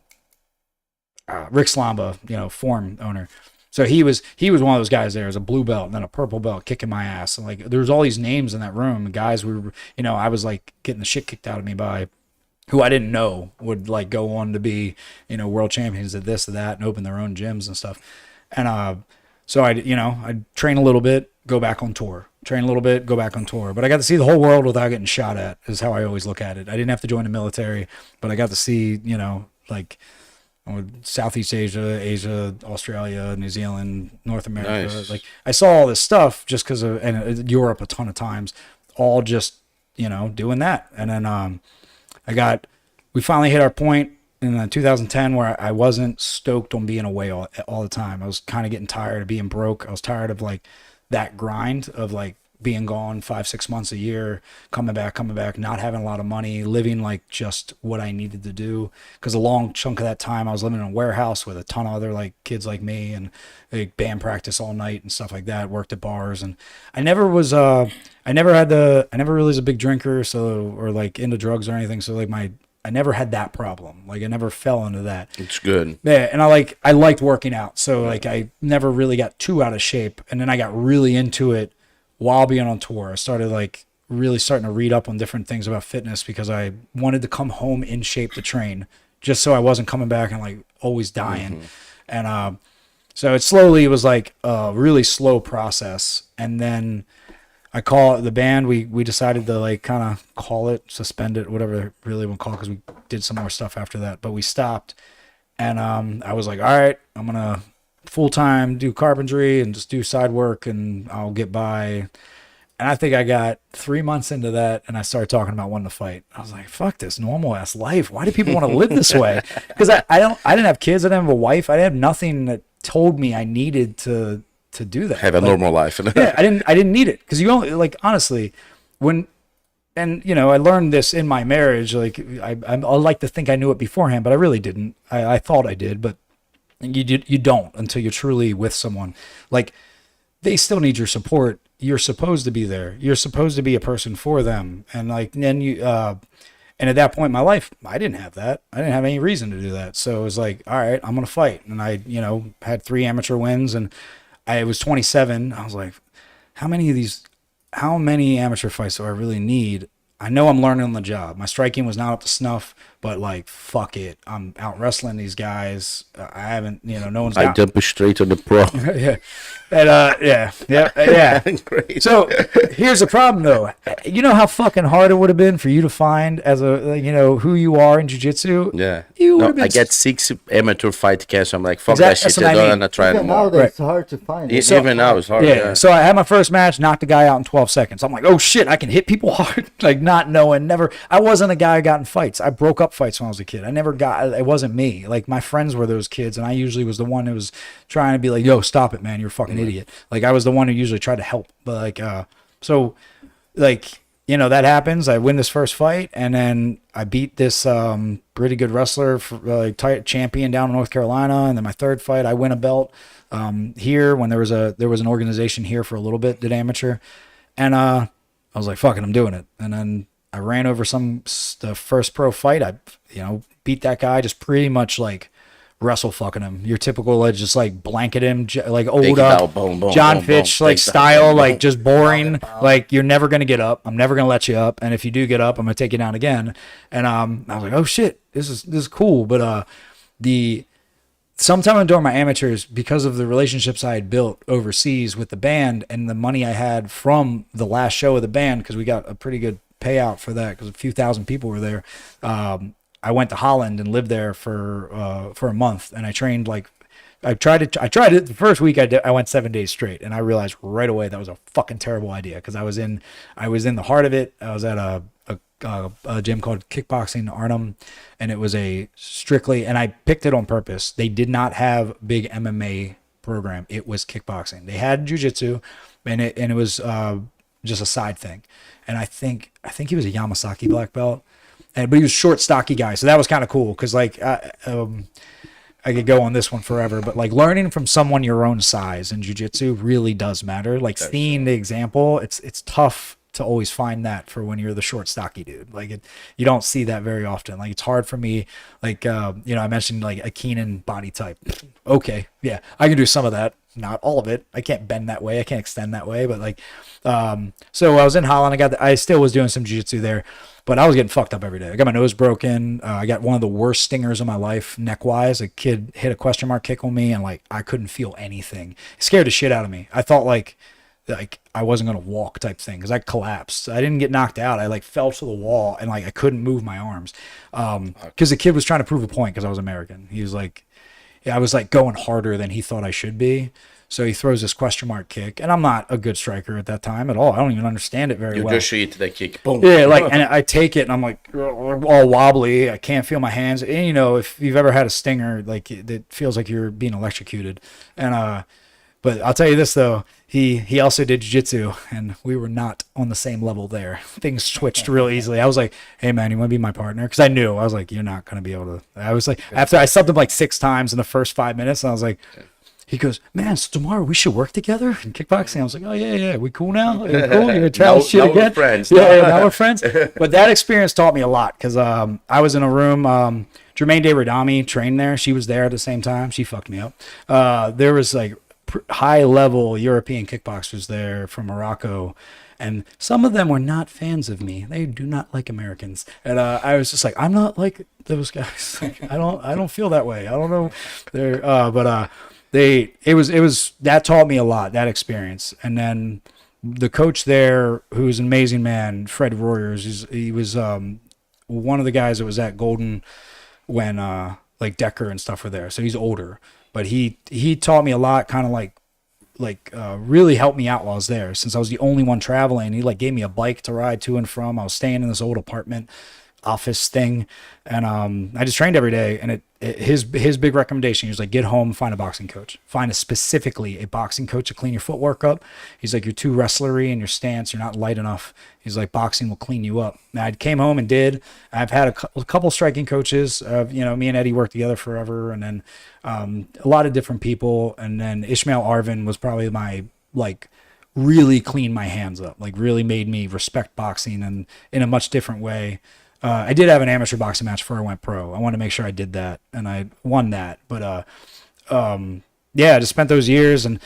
Rick Slamba, Form owner. So he was one of those guys there as a blue belt and then a purple belt kicking my ass. And like, there was all these names in that room. Guys were, I was like getting the shit kicked out of me by who I didn't know would like go on to be, world champions at this or that and open their own gyms and stuff. And, so I'd train a little bit, go back on tour, train a little bit, go back on tour. But I got to see the whole world without getting shot at is how I always look at it. I didn't have to join the military, but I got to see, like Southeast Asia, Australia, New Zealand, North America. Nice. Like I saw all this stuff just because of, and Europe a ton of times, all just, doing that. And then, we finally hit our point in 2010 where I wasn't stoked on being away all the time. I was kind of getting tired of being broke. I was tired of like that grind of like being gone 5-6 months a year, coming back, not having a lot of money, living like just what I needed to do. Because a long chunk of that time I was living in a warehouse with a ton of other like kids like me and like band practice all night and stuff like that, worked at bars. And I never was, I never really was a big drinker. So, or like into drugs or anything. So like I never had that problem. Like I never fell into that. It's good. Yeah. And I liked working out. So like I never really got too out of shape. And then I got really into it while being on tour. I started like really starting to read up on different things about fitness because I wanted to come home in shape to train just so I wasn't coming back and like always dying. And, so it was like a really slow process. And then I call it the band. We decided to like kind of call it, suspend it, whatever they really want to call it, because we did some more stuff after that. But we stopped, and I was like, all right, I'm gonna full time do carpentry and just do side work, and I'll get by. And I think I got 3 months into that, and I started talking about wanting to fight. I was like, fuck this normal ass life. Why do people want to live this way? Because I didn't have kids. I didn't have a wife. I didn't have nothing that told me I needed to do that. Have a normal life. Yeah, I didn't need it. Because you only, like, honestly, when, and I learned this in my marriage. Like I like to think I knew it beforehand, but I really didn't. I thought I did, but you don't until you're truly with someone. Like, they still need your support. You're supposed to be there. You're supposed to be a person for them. And like, then and at that point in my life, I didn't have that. I didn't have any reason to do that. So it was like, all right, I'm going to fight. And I, had 3 amateur wins, and I was 27. I was like, how many amateur fights do I really need? I know I'm learning on the job. My striking was not up to snuff, but like, fuck it. I'm out wrestling these guys. I haven't, no one's got... I jump straight to the pro. Yeah. And, yeah. Great. So here's the problem, though. You know how fucking hard it would have been for you to find as a, who you are in jiu-jitsu? Yeah. You would have been... I get 6 amateur fight camps. I'm like, fuck that shit. I don't want to try it more. Nowadays, it's hard to find. Even now, it's hard. Yeah. So I had my first match, knocked a guy out in 12 seconds. I'm like, oh shit, I can hit people hard. Like, not knowing, never. I wasn't a guy who got in fights. I broke up fights when I was a kid. It wasn't me. Like, my friends were those kids, and I usually was the one who was trying to be like, yo, stop it, man. You're a fucking idiot. Like, I was the one who usually tried to help. But like, so like, that happens. I win this first fight, and then I beat this pretty good wrestler, champion down in North Carolina. And then my third fight, I win a belt here when there was an organization here for a little bit, did amateur. And I was like, fuck it, I'm doing it. And then I ran over the first pro fight. I, beat that guy, just pretty much like wrestle fucking him. Your typical, just like blanket him, like old John Fitch like style, like just boring. Like, you're never gonna get up. I'm never gonna let you up. And if you do get up, I'm gonna take you down again. And I was like, oh shit, this is cool. But sometime during my amateurs, because of the relationships I had built overseas with the band and the money I had from the last show of the band, because we got a pretty good payout for that because a few thousand people were there. I went to Holland and lived there for a month, and I trained like I tried it the first week. I went 7 days straight, and I realized right away that was a fucking terrible idea because I was in the heart of it. I was at a gym called Kickboxing Arnhem, and it was and I picked it on purpose. They did not have big MMA program. It was kickboxing. They had jiu-jitsu, and it was just a side thing. And I think he was a Yamasaki black belt. but he was a short, stocky guy. So that was kind of cool because like I could go on this one forever, but like learning from someone your own size in jiu-jitsu really does matter. Like seeing the example, it's tough to always find that for when you're the short, stocky dude. Like you don't see that very often. Like it's hard for me. Like I mentioned like a Keenan body type. Okay, yeah, I can do some of that, not all of it. I can't bend that way. I can't extend that way. But like, so I was in Holland. I still was doing some jiu-jitsu there. But I was getting fucked up every day. I got my nose broken. I got one of the worst stingers of my life, neck-wise. A kid hit a question mark kick on me, and like I couldn't feel anything. It scared the shit out of me. I thought like I wasn't gonna walk type thing because I collapsed. I didn't get knocked out. I like fell to the wall and like I couldn't move my arms because the kid was trying to prove a point because I was American. He was like, I was like going harder than he thought I should be. So he throws this question mark kick, and I'm not a good striker at that time at all. I don't even understand it very well. You just shoot the kick. Boom. Yeah, like, and I take it, and I'm like all wobbly. I can't feel my hands. And if you've ever had a stinger, like it feels like you're being electrocuted. And but I'll tell you this though, he also did jiu-jitsu, and we were not on the same level there. Things switched real easily. I was like, hey man, you want to be my partner? Because I knew I was like, you're not gonna be able to. I was like, after I subbed him like 6 times in the first 5 minutes, and I was like. He goes, man, so tomorrow we should work together in kickboxing. I was like, oh, yeah. We cool now? Cool? You're going to try this shit again? We're friends. Yeah, now we're friends. But that experience taught me a lot because I was in a room. Jermaine Deradami trained there. She was there at the same time. She fucked me up. There was like high-level European kickboxers there from Morocco. And some of them were not fans of me. They do not like Americans. And I was just like, I'm not like those guys. Like, I don't feel that way. I don't know. It was that taught me a lot, that experience. And then the coach there, who's an amazing man, Fred Royers, he was one of the guys that was at Golden when like Decker and stuff were there. So he's older, but he taught me a lot, kind of like really helped me out while I was there, since I was the only one traveling. He like gave me a bike to ride to and from. I was staying in this old apartment office thing, and I just trained every day. And his big recommendation, he was like, get home, find a boxing coach, find specifically a boxing coach to clean your footwork up. He's like, you're too wrestlery in your stance, you're not light enough. He's like, boxing will clean you up. And I came home and did. I've had a couple striking coaches. Me and Eddie worked together forever, and then a lot of different people. And then Ishmael Arvin was probably my like really cleaned my hands up, like really made me respect boxing and in a much different way. I did have an amateur boxing match before I went pro. I wanted to make sure I did that, and I won that. But I just spent those years, and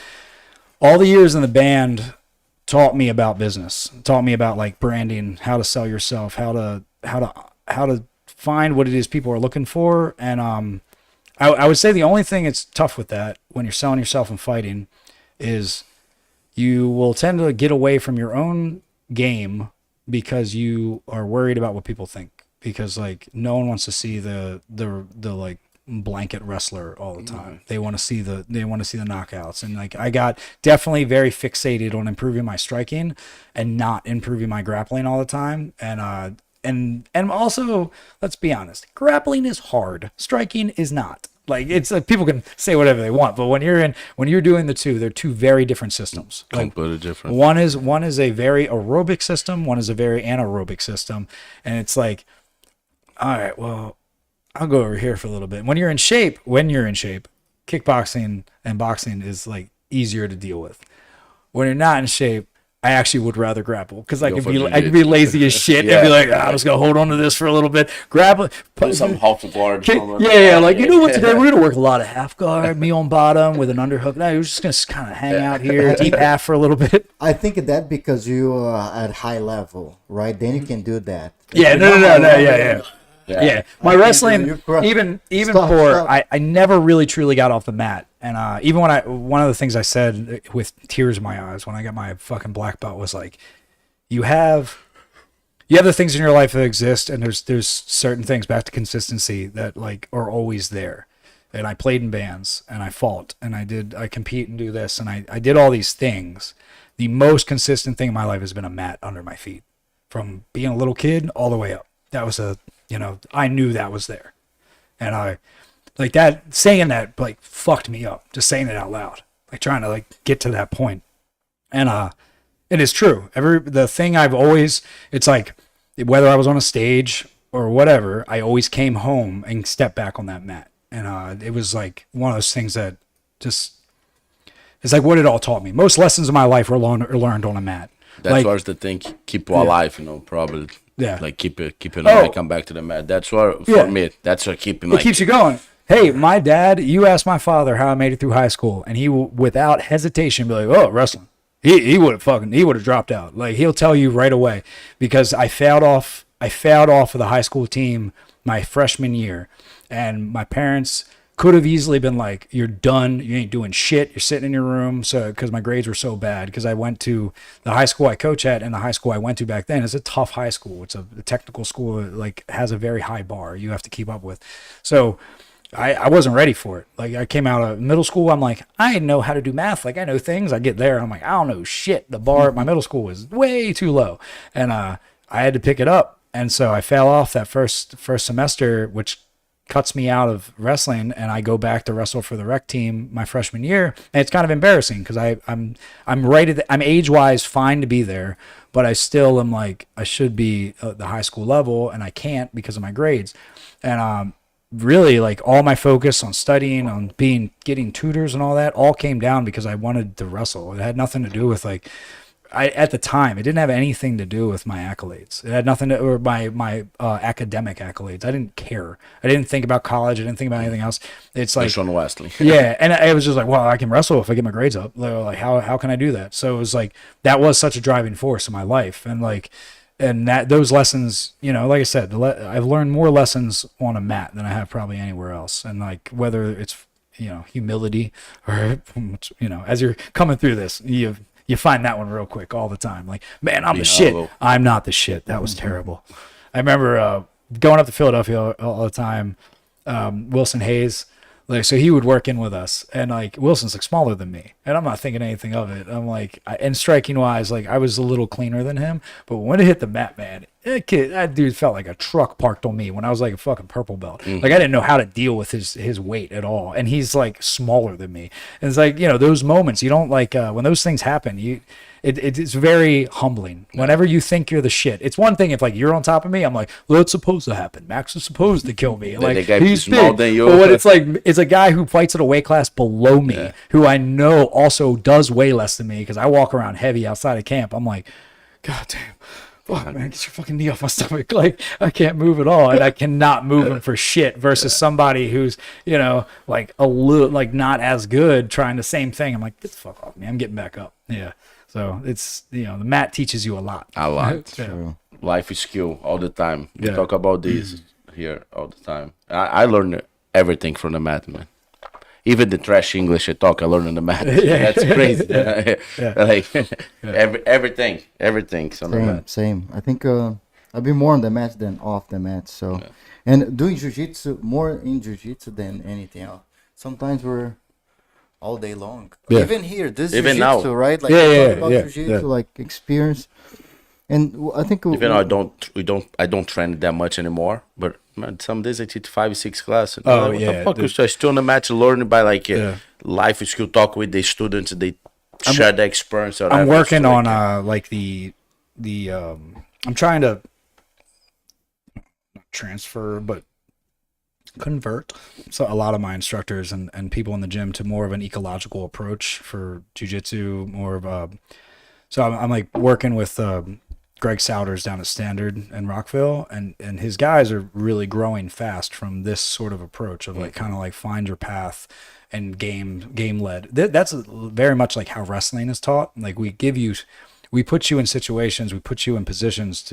all the years in the band taught me about business, taught me about like branding, how to sell yourself, how to find what it is people are looking for. And I would say the only thing that's tough with that when you're selling yourself and fighting is you will tend to get away from your own game because you are worried about what people think, because like no one wants to see the like blanket wrestler all the time. They want to see the knockouts. And like I got definitely very fixated on improving my striking and not improving my grappling all the time. And also, let's be honest, grappling is hard, striking is not. Like it's like people can say whatever they want, but when you're doing the two, they're two very different systems. Completely different. One is a very aerobic system, one is a very anaerobic system, and it's like, all right, well, I'll go over here for a little bit. When you're in shape, kickboxing and boxing is like easier to deal with. When you're not in shape, I actually would rather grapple because I could be lazy as shit and be like, I'm just gonna hold on to this for a little bit. Grapple, put some half guard. Like you know what? Today we're gonna work a lot of half guard, me on bottom with an underhook. No, you're just gonna kind of hang out here, deep half for a little bit. I think that because you are at high level, right? Then you can do that. Yeah, no. Yeah. My wrestling, even before, I never really truly got off the mat. And even one of the things I said with tears in my eyes when I got my fucking black belt was like, you have the things in your life that exist, and there's certain things, back to consistency, that like are always there. And I played in bands, and I fought, and I compete and do this, and I did all these things. The most consistent thing in my life has been a mat under my feet, from being a little kid all the way up. That was I knew that was there. And I, like that, saying that, like, fucked me up. Just saying it out loud. Like, trying to, like, get to that point. And it is true. The thing I've always, it's like, whether I was on a stage or whatever, I always came home and stepped back on that mat. And it was like one of those things that just, it's like what it all taught me. Most lessons of my life were learned on a mat. That's like, what's the thing, keep you alive, you know, probably. Yeah. Like keep it alive, come back to the mat. That's what, for me, that's what keeping it keeps you going. Hey, my dad, you asked my father how I made it through high school, and he without hesitation be like, oh, wrestling. He would have dropped out. Like, he'll tell you right away, because I failed off of the high school team my freshman year, and my parents could have easily been like, you're done, you ain't doing shit, you're sitting in your room. So because my grades were so bad, because I went to the high school I coach at, and the high school I went to back then is a tough high school. It's a technical school that like has a very high bar you have to keep up with. So I wasn't ready for it. Like, I came out of middle school, I'm like, I know how to do math. Like, I know things. I get there, and I'm like, I don't know shit. The bar at my middle school was way too low, and I had to pick it up. And so I fell off that first semester, which cuts me out of wrestling, and I go back to wrestle for the rec team my freshman year. And it's kind of embarrassing, because I'm age-wise fine to be there, but I still am like, I should be at the high school level, and I can't because of my grades. And really, like, all my focus on studying, on getting tutors and all that, all came down because I wanted to wrestle. It had nothing to do with, like, at the time, it didn't have anything to do with my accolades. It had nothing to, or my academic accolades. I didn't care. I didn't think about college. I didn't think about anything else. It's like Sean Wesley. Yeah, and I was just like, well, I can wrestle if I get my grades up. Like, how can I do that? So it was like, that was such a driving force in my life, and like, and that those lessons, you know, like I said, I've learned more lessons on a mat than I have probably anywhere else. And like, whether it's, you know, humility, or, you know, as you're coming through this, you find that one real quick all the time. Like, man, I'm the shit. I'm not the shit. That was terrible. I remember going up to Philadelphia all the time. Wilson Hayes, like, so he would work in with us, and like, Wilson's like smaller than me, and I'm not thinking anything of it. I'm like, and striking wise, like, I was a little cleaner than him, but when it hit the mat, man, that dude felt like a truck parked on me when I was like a fucking purple belt. Like, I didn't know how to deal with his weight at all, and he's like smaller than me. And it's like, you know, those moments you don't like, when those things happen, it's very humbling. Whenever you think you're the shit, it's one thing if like you're on top of me, I'm like, well, it's supposed to happen. Max is supposed to kill me. Like, he's big. But what it's like, it's a guy who fights at a weight class below me, who I know also does way less than me, because I walk around heavy outside of camp. I'm like, God damn. Fuck, man, get your fucking knee off my stomach. Like, I can't move at all, and I cannot move him for shit, versus somebody who's, you know, like a little, like, not as good, trying the same thing. I'm like, get the fuck off me. I'm getting back up. Yeah. So it's, you know, the mat teaches you a lot. A lot. True. Life is skill all the time. We talk about this here all the time. I learn everything from the mat, man. Even the trash English I learn on the mat. That's crazy. Like, everything. So Same. I think I've been more on the mats than off the mats. So, and doing jiu-jitsu, more in jiu-jitsu than anything else. Sometimes we're all day long. Yeah. Even here, this even jiu-jitsu, now, right? Like, about jiu-jitsu, like experience. And I think even though I don't train that much anymore, but man, some days I teach 5-6 classes. Oh, what the fuck? So I still on the match, learning by like life skill, talk with the students, they share the experience. I'm working on like the I'm trying to not transfer, but convert a lot of my instructors and people in the gym to more of an ecological approach for jiu-jitsu, more of so I'm like working with Greg Souders down at Standard in Rockville, and his guys are really growing fast from this sort of approach of like kind of like find your path and game led. That's very much like how wrestling is taught. Like, we put you in situations, we put you in positions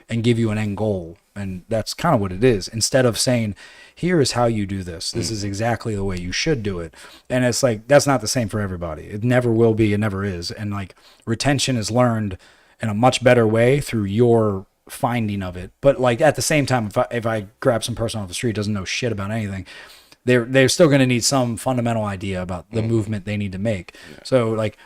and give you an end goal, and that's kind of what it is. Instead of saying, here is how you do this. This is exactly the way you should do it. And it's like, that's not the same for everybody. It never will be. It never is. And like, retention is learned in a much better way through your finding of it. But like, at the same time, if I grab some person off the street, doesn't know shit about anything, they're still going to need some fundamental idea about the movement they need to make. So like,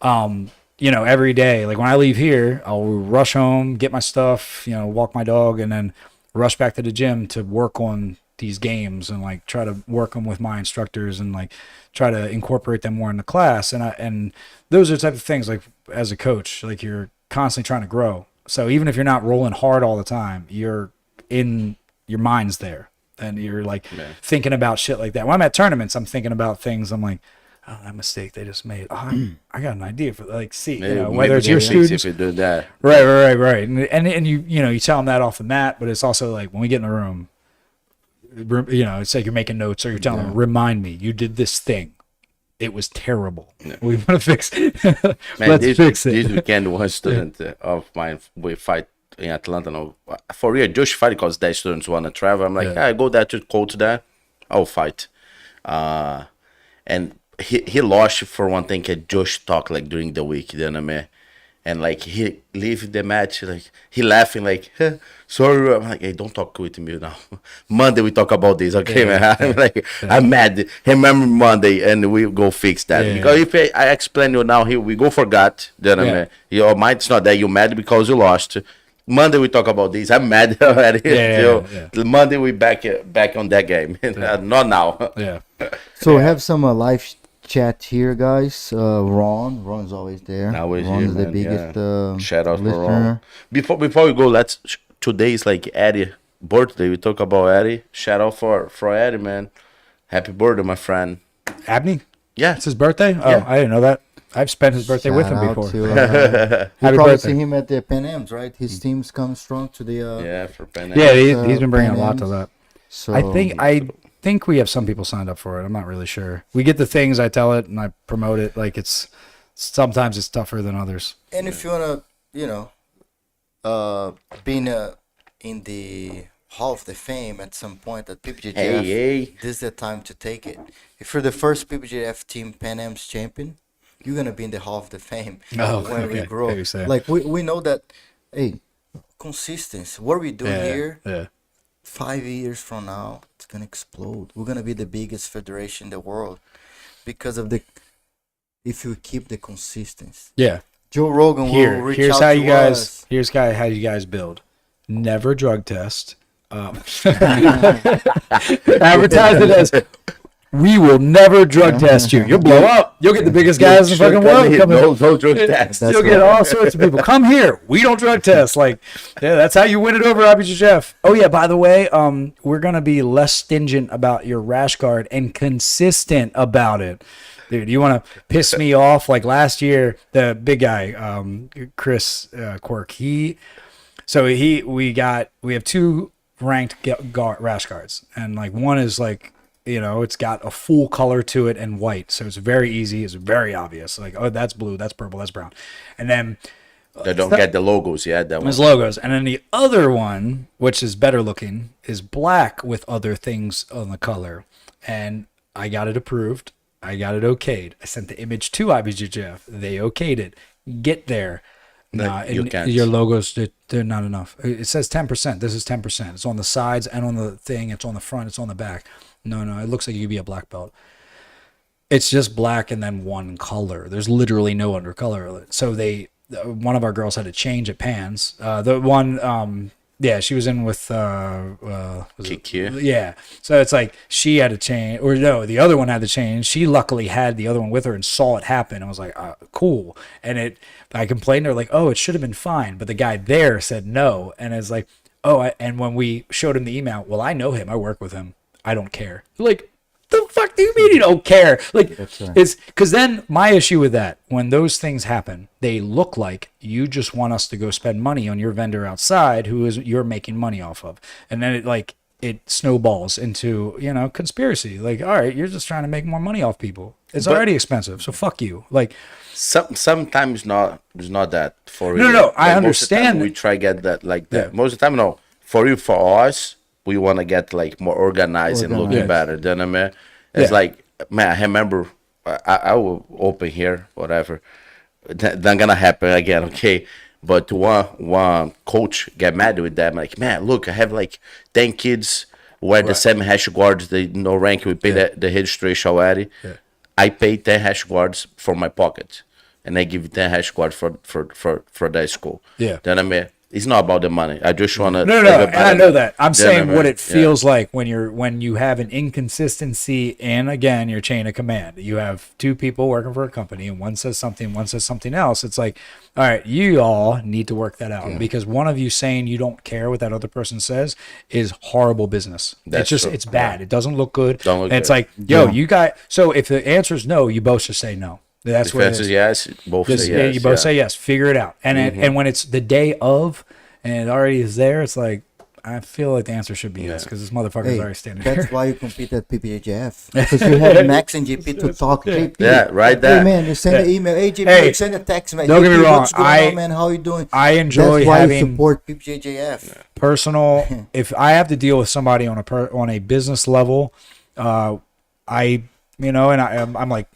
you know, every day, like when I leave here, I'll rush home, get my stuff, you know, walk my dog, and then rush back to the gym to work on these games and like try to work them with my instructors and like try to incorporate them more in the class. And those are the type of things, like as a coach, like you're constantly trying to grow. So even if you're not rolling hard all the time, you're your mind's there, and you're like thinking about shit like that. When I'm at tournaments, I'm thinking about things. I'm like, oh, that mistake they just made. Oh, I got an idea for like, see, Maybe, whether it's your students, if you do that, right, and you tell them that off the mat, but it's also like when we get in the room, it's like you're making notes or you're telling them, remind me, you did this thing. It was terrible. Yeah. We want to fix it. Let's fix it. This weekend, one student of mine, we fight in Atlanta. No, for real, just fight because that students want to travel. I'm like, I go there to coach there. I'll fight. And he lost for one thing. He just talk like during the week, you know what I mean? And like he leave the match, like he laughing like, sorry. I'm like, hey, don't talk with me now. Monday we talk about this, okay, man? I'm like, I'm mad. Remember Monday, and we go fix that. Because if I explain you now, here we go forgot. Then I mean, your mind's not that you mad because you lost. Monday we talk about this. I'm mad already. Monday we back on that game. Not now. Yeah. So we have some live chat here, guys. Ron's always there. Always Ron's here, the biggest shout out listener. for Ron. Before we go, today is like Eddie birthday. We talk about Eddie. Shout out for Eddie, man. Happy birthday, my friend. Abney? Yeah, it's his birthday. Oh, I didn't know that. I've spent his birthday with him before. You probably see him at the Pan Ams, right? His teams come strong to the for Pan Ams. Yeah, he's been bringing a lot to that. So I think we have some people signed up for it. I'm not really sure. We get the things, I tell it, and I promote it. Like sometimes it's tougher than others. And if you wanna, being in the Hall of the Fame at some point at PBJJF, this is the time to take it. If you're the first PBJJF Team Pan Am's champion, you're gonna be in the Hall of the Fame when we grow. Like we know that, hey, consistency. What are we doing here? Yeah. 5 years from now, it's gonna explode. We're gonna be the biggest federation in the world because of if you keep the consistency. Yeah. Joe Rogan will reach here's out how to you guys. us. Here's how you guys build. Never drug test. Advertise it as we will never drug test you. You'll blow up. You'll get the biggest guys in the fucking world. No drug test. You'll get all sorts of people. Come here. We don't drug test. Like, that's how you win it over IBJJF. Oh yeah, by the way, we're gonna be less stingent about your rash guard and consistent about it. Dude, you want to piss me off? Like last year, the big guy, Chris Quirk, we have 2 ranked rash guards, and like one is like, it's got a full color to it and white, so it's very easy, it's very obvious, like, oh, that's blue, that's purple, that's brown. And then they don't get the logos yet. There's logos. And then the other one, which is better looking, is black with other things on the color, and I got it approved, I got it okayed, I sent the image to IBJJF, they okayed it. Get there. Nah, your logos, they're not enough. It says 10%. This is 10%. It's on the sides and on the thing. It's on the front. It's on the back. No, it looks like you could be a black belt. It's just black and then one color. There's literally no undercolor. So one of our girls had to change at Pans. The one, she was in with KQ. Yeah. So it's like she had to change, or no, the other one had to change. She luckily had the other one with her and saw it happen. I was like, cool. And I complained to her like, oh, it should have been fine. But the guy there said no. And it's like, and when we showed him the email, well, I know him. I work with him. I don't care. Like, the fuck do you mean you don't care? Like, it's because then my issue with that, when those things happen, they look like you just want us to go spend money on your vendor outside who is you're making money off of. And then it snowballs into, conspiracy. Like, all right, you're just trying to make more money off people. It's already expensive, so fuck you. Like, sometimes it's not that for you. No, I understand. We try get that like that. Most of the time, no. For us, we want to get like more organized and looking better. Then I mean, it's like, man, I remember I will open here, whatever. That's gonna happen again, okay? But one coach get mad with them, like, man, look, I have like 10 kids wear the same hash guards. They no rank. We pay the registration already. Yeah. I pay 10 hash guards for my pocket, and I give 10 hash guards for that school. Yeah. Then I mean, it's not about the money. I just want to. No, and I know that. I'm saying what it feels like when you have an inconsistency in, again, your chain of command. You have two people working for a company, and one says something, one says something else. It's like, all right, you all need to work that out, because one of you saying you don't care what that other person says is horrible business. It's bad. It doesn't look good. It's like, yo, you guys. So if the answer is no, you both just say no. That's what it is. Yes, both say yes. You both say yes. Figure it out. And and when it's the day of and it already is there, it's like, I feel like the answer should be yes, because this motherfucker's already standing there. That's why you compete at PBJJF, because you have Max and JP to talk. JP, yeah, right there. Hey man, you send an email. Hey JP, send a text. Man. Don't get me wrong. What's going on, man? How you doing? I enjoy That's why having you support PBJJF. Personal. If I have to deal with somebody on a business level, I'm like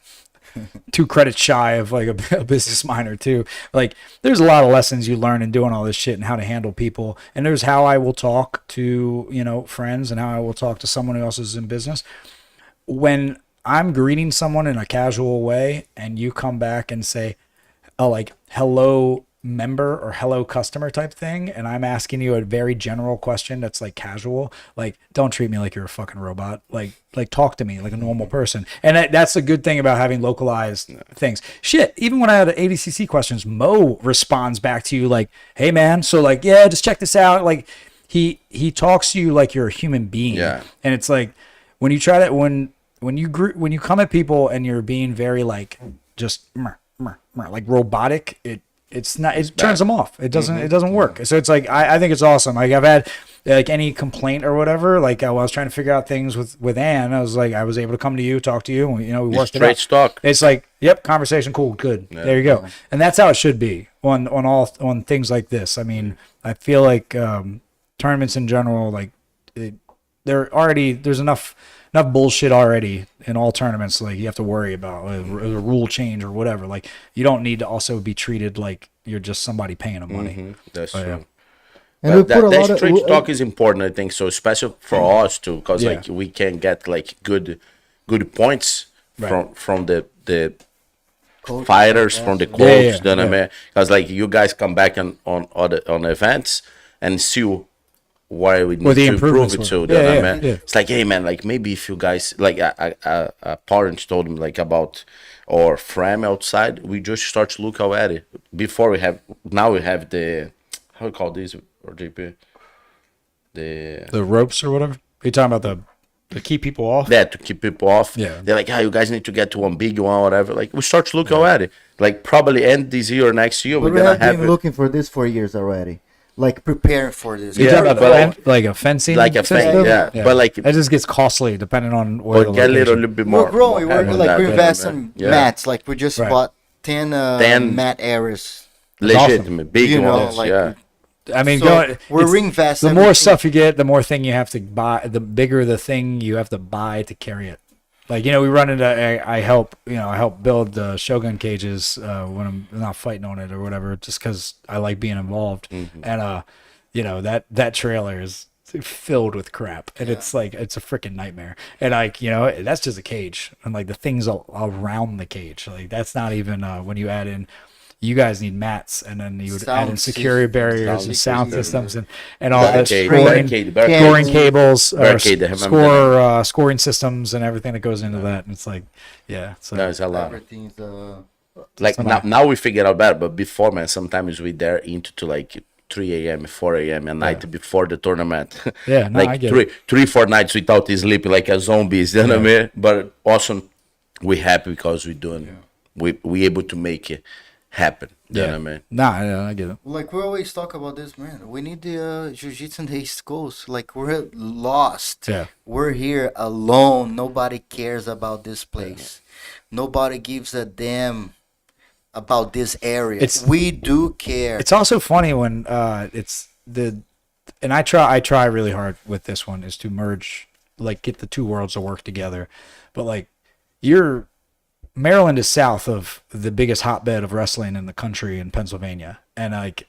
2 credits shy of like a business minor too. Like, there's a lot of lessons you learn in doing all this shit and how to handle people. And there's how I will talk to, friends, and how I will talk to someone who else is in business. When I'm greeting someone in a casual way and you come back and say, oh, like, hello member or hello customer type thing, and I'm asking you a very general question that's like casual, like, don't treat me like you're a fucking robot, like talk to me like a normal person. And that's a good thing about having localized things. Shit, even when I had ADCC questions, Mo responds back to you like, hey man, so like, yeah, just check this out. Like, he talks to you like you're a human being. And it's like, when you try that, when you come at people and you're being very like just like robotic, it turns them off. It doesn't work. So it's like, I think it's awesome. Like, I've had like any complaint or whatever, like I was trying to figure out things with Ann, I was like, I was able to come to you, talk to you, we worked it out. Stock. It's like, yep, conversation, cool, good. Yeah. There you go. And that's how it should be on things like this. I mean, I feel like tournaments in general, like there's enough bullshit already in all tournaments. Like, you have to worry about a rule change or whatever. Like, you don't need to also be treated like you're just somebody paying them money. That's true. Yeah. And that straight talk is important, I think, so especially for us too, because like we can get like good points from the coach, fighters, from the coach. You know what I mean? Because like, you guys come back on events and see why we need to improve it too. It's like, hey man, like, maybe if you guys, like, a parent told me like about our frame outside, we just start to look already before we have the, how we call this, or JP, the ropes or whatever. Are you talking about to keep people off? Yeah, to keep people off. Yeah, they're like, you guys need to get to one big one, whatever. Like, we start to look already, like probably end this year or next year. But we have been looking for this for years already. Like, preparing for this. Like a fencing, like a fence, but like it just gets costly depending on where the location. Get a little bit more. We're growing. We invest in mats. Like, we just bought 10 mat areas. Legitimate, awesome. Big ones. Like, I mean, we're reinvesting. The more stuff you get, the more thing you have to buy. The bigger the thing you have to buy to carry it. Like, we run into, I help build the Shogun cages when I'm not fighting on it or whatever, just because I like being involved. And that trailer is filled with crap, and it's like, it's a freaking nightmare. And like, that's just a cage, and like the things around the cage, like that's not even when you add in. You guys need mats, and then you would add in security barriers and sound systems and all this scoring cables, scoring systems, and everything that goes into that. And it's like, so there's a lot. Like now we figure out better, but before, man, sometimes we there into like 3 a.m., 4 a.m. at night before the tournament. Like I get 3-4 nights without sleep, like a zombies. You know what I mean? But also, we happy because we doing, we able to make it happen. You know what I mean? I get it. Like, we always talk about this, man. We need the jiu-jitsu in the East Coast. Like, we're lost. We're here alone. Nobody cares about this place. Nobody gives a damn about this area. We do care. It's also funny when and I try really hard with this one, is to merge, like, get the two worlds to work together. But like, Maryland is south of the biggest hotbed of wrestling in the country in Pennsylvania, and like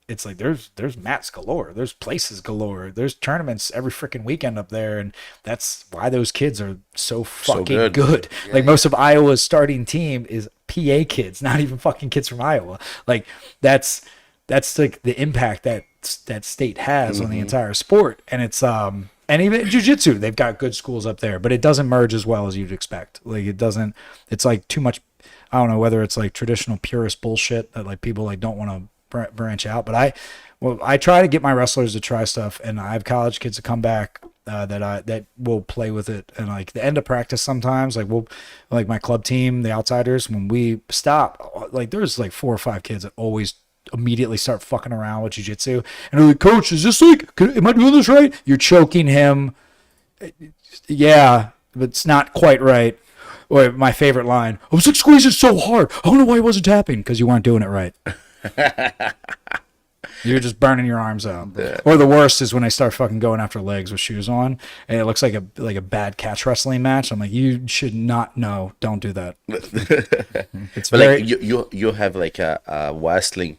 it's like there's mats galore, there's places galore, there's tournaments every freaking weekend up there, and that's why those kids are so fucking good. Like, most of Iowa's starting team is PA kids, not even fucking kids from Iowa. Like, that's that's like the impact that state has on the entire sport. And it's and even jiu-jitsu, they've got good schools up there, but it doesn't merge as well as you'd expect. Like it doesn't, it's like too much. I don't know whether it's like traditional purist bullshit that like people like don't want to branch out, but I try to get my wrestlers to try stuff, and I have college kids to come back that will play with it. And like the end of practice sometimes, like my club team, the Outsiders, when we stop, like there's like 4 or 5 kids that always immediately start fucking around with jiu-jitsu, and they're like, coach, is this like, am I doing this right? You're choking him. Yeah, but it's not quite right. Or my favorite line, I was like squeezing so hard, I don't know why he wasn't tapping, because you weren't doing it right. You're just burning your arms out. Yeah. Or the worst is when they start fucking going after legs with shoes on, and it looks like a bad catch wrestling match. I'm like, you should not. No, don't do that. It's but very... like you have like a wrestling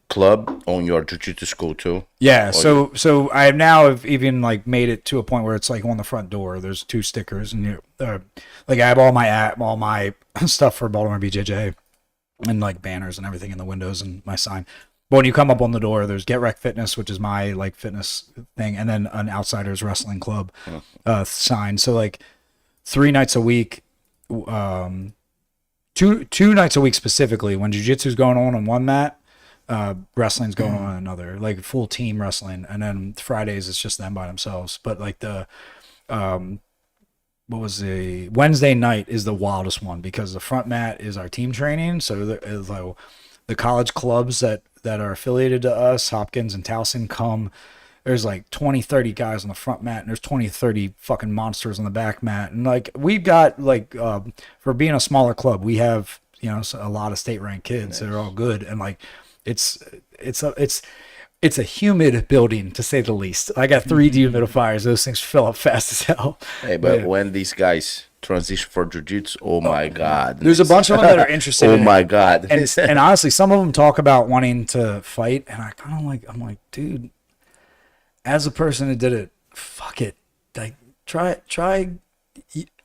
club on your jiu-jitsu school too. Yeah. So I have even like made it to a point where it's like on the front door. There's 2 stickers, and like I have all my stuff for Baltimore BJJ, and like banners and everything in the windows and my sign. But when you come up on the door, there's Get Rec Fitness, which is my like fitness thing, and then an Outsiders Wrestling Club sign. So like 3 nights a week, 2 nights a week specifically, when jiu-jitsu's going on one mat, wrestling's going on another, like full team wrestling, and then Fridays it's just them by themselves. But like the Wednesday night is the wildest one, because the front mat is our team training. So the college clubs that are affiliated to us, Hopkins and Towson, come. There's like 20-30 guys on the front mat, and there's 20-30 fucking monsters on the back mat. And like we've got like for being a smaller club, we have, you know, a lot of state ranked kids that are all good. And like it's a humid building, to say the least. I got 3 dehumidifiers. Those things fill up fast as hell. Hey, but when these guys transition for jiu-jitsu, oh my god, there's a bunch of them that are interested. Oh my god. And honestly, some of them talk about wanting to fight, and I kind of like, I'm like, dude, as a person who did it, fuck it, like try.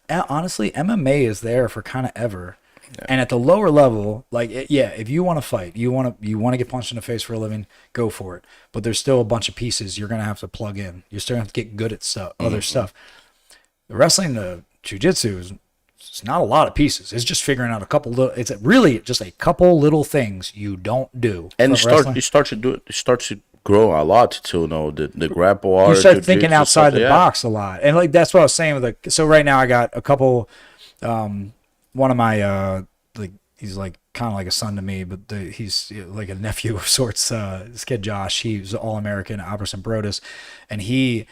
Honestly, MMA is there for kind of ever. Yeah. And at the lower level, like, if you want to fight, you want to get punched in the face for a living, go for it. But there's still a bunch of pieces you're gonna have to plug in. You're still gonna have to get good at stuff, other stuff. The wrestling, the jiu-jitsu it's not a lot of pieces. It's just figuring out a couple little. It's really just a couple little things you don't do. And you start to grow a lot to know the grapple art. You start thinking outside the box a lot, and like that's what I was saying with so right now I got a couple. One of my like he's like kind of like a son to me, but he's like a nephew of sorts. This kid Josh, he's All-American at Alberson Brodus, and he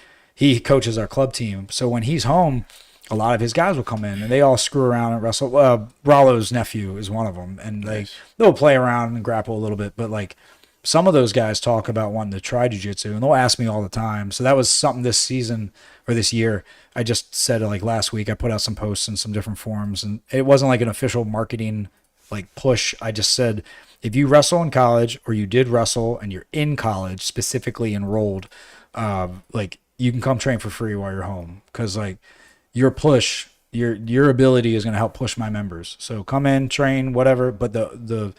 coaches our club team. So when he's home, a lot of his guys will come in and they all screw around and wrestle. Rollo's nephew is one of them, and they'll play around and grapple a little bit. But like some of those guys talk about wanting to try jiu-jitsu, and they'll ask me all the time. So that was something this season or this year. I just said like last week, I put out some posts in some different forums, and it wasn't like an official marketing like push. I just said, if you wrestle in college or you did wrestle and you're in college, specifically enrolled, like you can come train for free while you're home. Cause like your push, your ability is going to help push my members. So come in, train, whatever. But the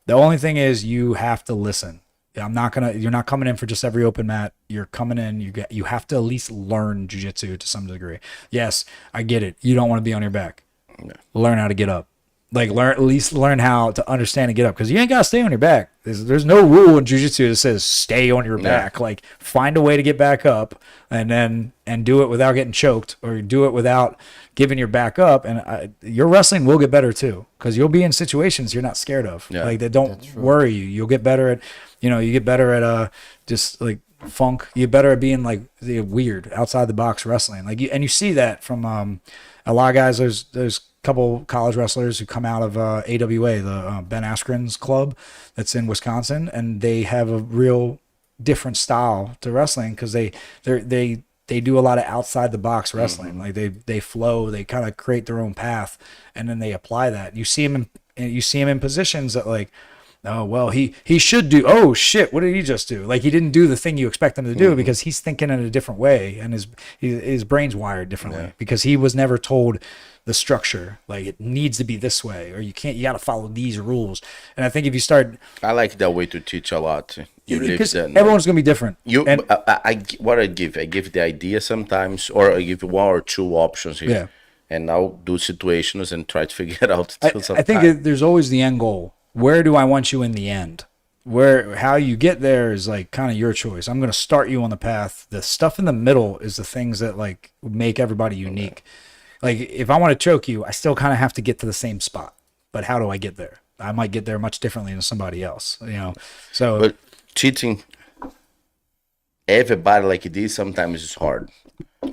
only thing is you have to listen. You're not coming in for just every open mat. You're coming in, you have to at least learn jiu-jitsu to some degree. Yes, I get it. You don't want to be on your back. Yeah. Learn how to get up. Like at least learn how to understand and get up, because you ain't got to stay on your back. There's no rule in jiu-jitsu that says stay on your back. Like find a way to get back up and do it without getting choked, or do it without giving your back up. And your wrestling will get better too, because you'll be in situations you're not scared of. Yeah, like that don't worry you. You'll get better at, you get better at just like funk. You get better at being like the weird outside the box wrestling. Like you see that from a lot of guys. There's couple college wrestlers who come out of AWA, the Ben Askren's club that's in Wisconsin, and they have a real different style to wrestling, because they do a lot of outside the box wrestling. Like they flow, they kind of create their own path, and then they apply that. You see them in positions that like oh, well, he should do, oh shit, what did he just do? Like, he didn't do the thing you expect him to do because he's thinking in a different way, and his brain's wired differently because he was never told the structure, like it needs to be this way, or you got to follow these rules. And I think if you start, I like that way to teach a lot. Because everyone's gonna be different. I give the idea sometimes, or I give 1 or 2 options here. Yeah. And I'll do situations and try to figure it out. I think there's always the end goal. Where do I want you in the end? How you get there is like kind of your choice. I'm gonna start you on the path. The stuff in the middle is the things that like make everybody unique. Like, if I want to choke you, I still kind of have to get to the same spot. But how do I get there? I might get there much differently than somebody else, So, but teaching everybody like this sometimes is hard.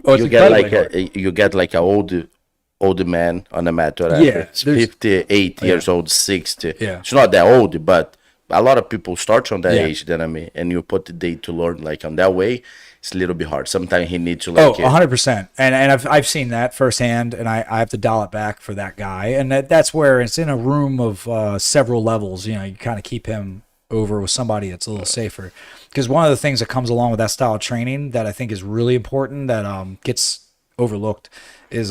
Oh, you get like a old man on the mat, whatever. Yeah, 58 years old, 60. Yeah. It's not that old, but a lot of people start on that age, you know what I mean? And you put the day to learn like on that way. It's a little bit hard. Sometimes he needs to like 100%. And I've seen that firsthand, and I have to dial it back for that guy. And that's where it's in a room of several levels. You kind of keep him over with somebody that's a little safer. Because one of the things that comes along with that style of training that I think is really important that gets overlooked is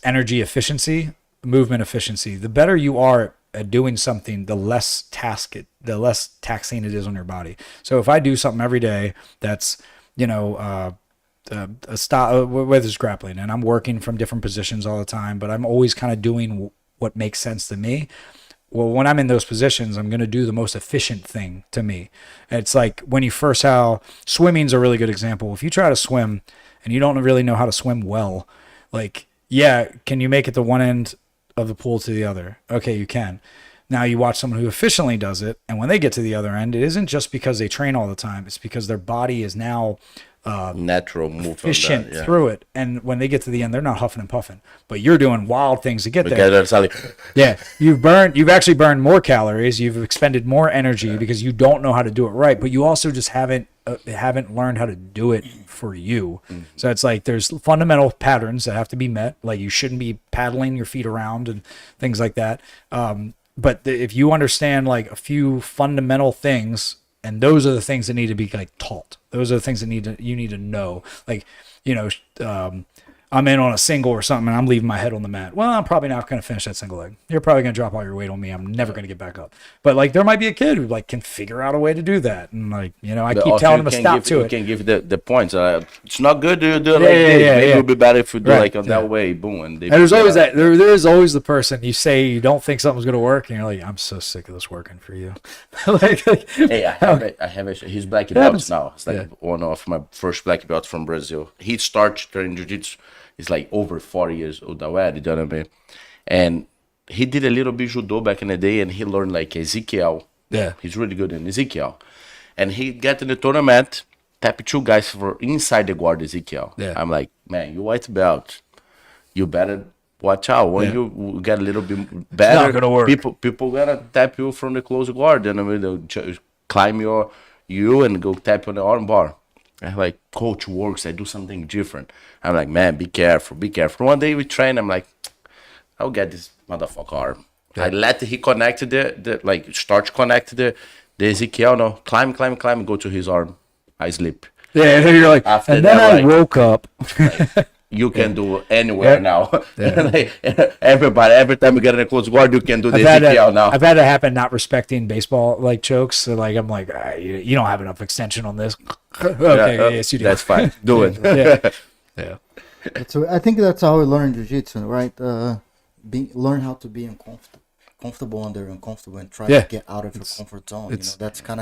energy efficiency, movement efficiency. The better you are at doing something, the less taxing it is on your body. So if I do something every day that's, a style, whether it's grappling, and I'm working from different positions all the time, but I'm always kind of doing what makes sense to me. Well, when I'm in those positions, I'm going to do the most efficient thing to me. It's like when you first, swimming's a really good example. If you try to swim and you don't really know how to swim well, like, yeah, can you make it to one end of the pool to the other? Okay, you can. Now you watch someone who efficiently does it, and when they get to the other end, it isn't just because they train all the time. It's because their body is now natural movement efficient through it, and when they get to the end, they're not huffing and puffing. But you're doing wild things to get there. Yeah, you've actually burned more calories. You've expended more energy because you don't know how to do it right. But you also just haven't learned how to do it for you. So it's like there's fundamental patterns that have to be met. Like you shouldn't be paddling your feet around and things like that. But if you understand like a few fundamental things, and those are the things that need to be like taught. Those are the things that you need to know. Like, I'm in on a single or something and I'm leaving my head on the mat. Well, I'm probably not going to finish that single leg. You're probably going to drop all your weight on me. I'm never going to get back up. But like, there might be a kid who like can figure out a way to do that. And like, I keep telling him to stop to it. You can give the points. It's not good to do it like this. Maybe it would be better if you do like on that way. Boom. And there's always that. There is always the person you say you don't think something's going to work. And you're like, I'm so sick of this working for you. Hey, I have his black belts now. It's like one of my first black belts from Brazil. He started training jiu-jitsu. He's like over 40 years old already, you know what I mean? And he did a little bit judo back in the day, and he learned like Ezekiel. Yeah. He's really good in Ezekiel. And he got in the tournament, tap 2 guys for inside the guard Ezekiel. Yeah. I'm like, man, you white belt. You better watch out. When you get a little bit better, it's not gonna work. People gonna tap you from the close guard. You know what I mean? They'll climb you and go tap on the arm bar. I'm like, coach works, I do something different. I'm like, man, be careful. One day we train, I'm like, I'll get this motherfucker arm. Yeah. I let he connect start to connect the Ezekiel, no, climb, go to his arm. I sleep. Yeah, and then you're like, after and then I woke up. Like, you can do anywhere now. Yeah. Everybody, every time you get in a close guard, you can do the Ezekiel now. I've had it happen not respecting baseball like chokes. So like I'm like, you don't have enough extension on this. Okay, yes you do. That's fine. Do it. Yeah. So I think that's how we learn jiu-jitsu, right? Learn how to be comfortable under uncomfortable and try to get out of your comfort zone. That's kind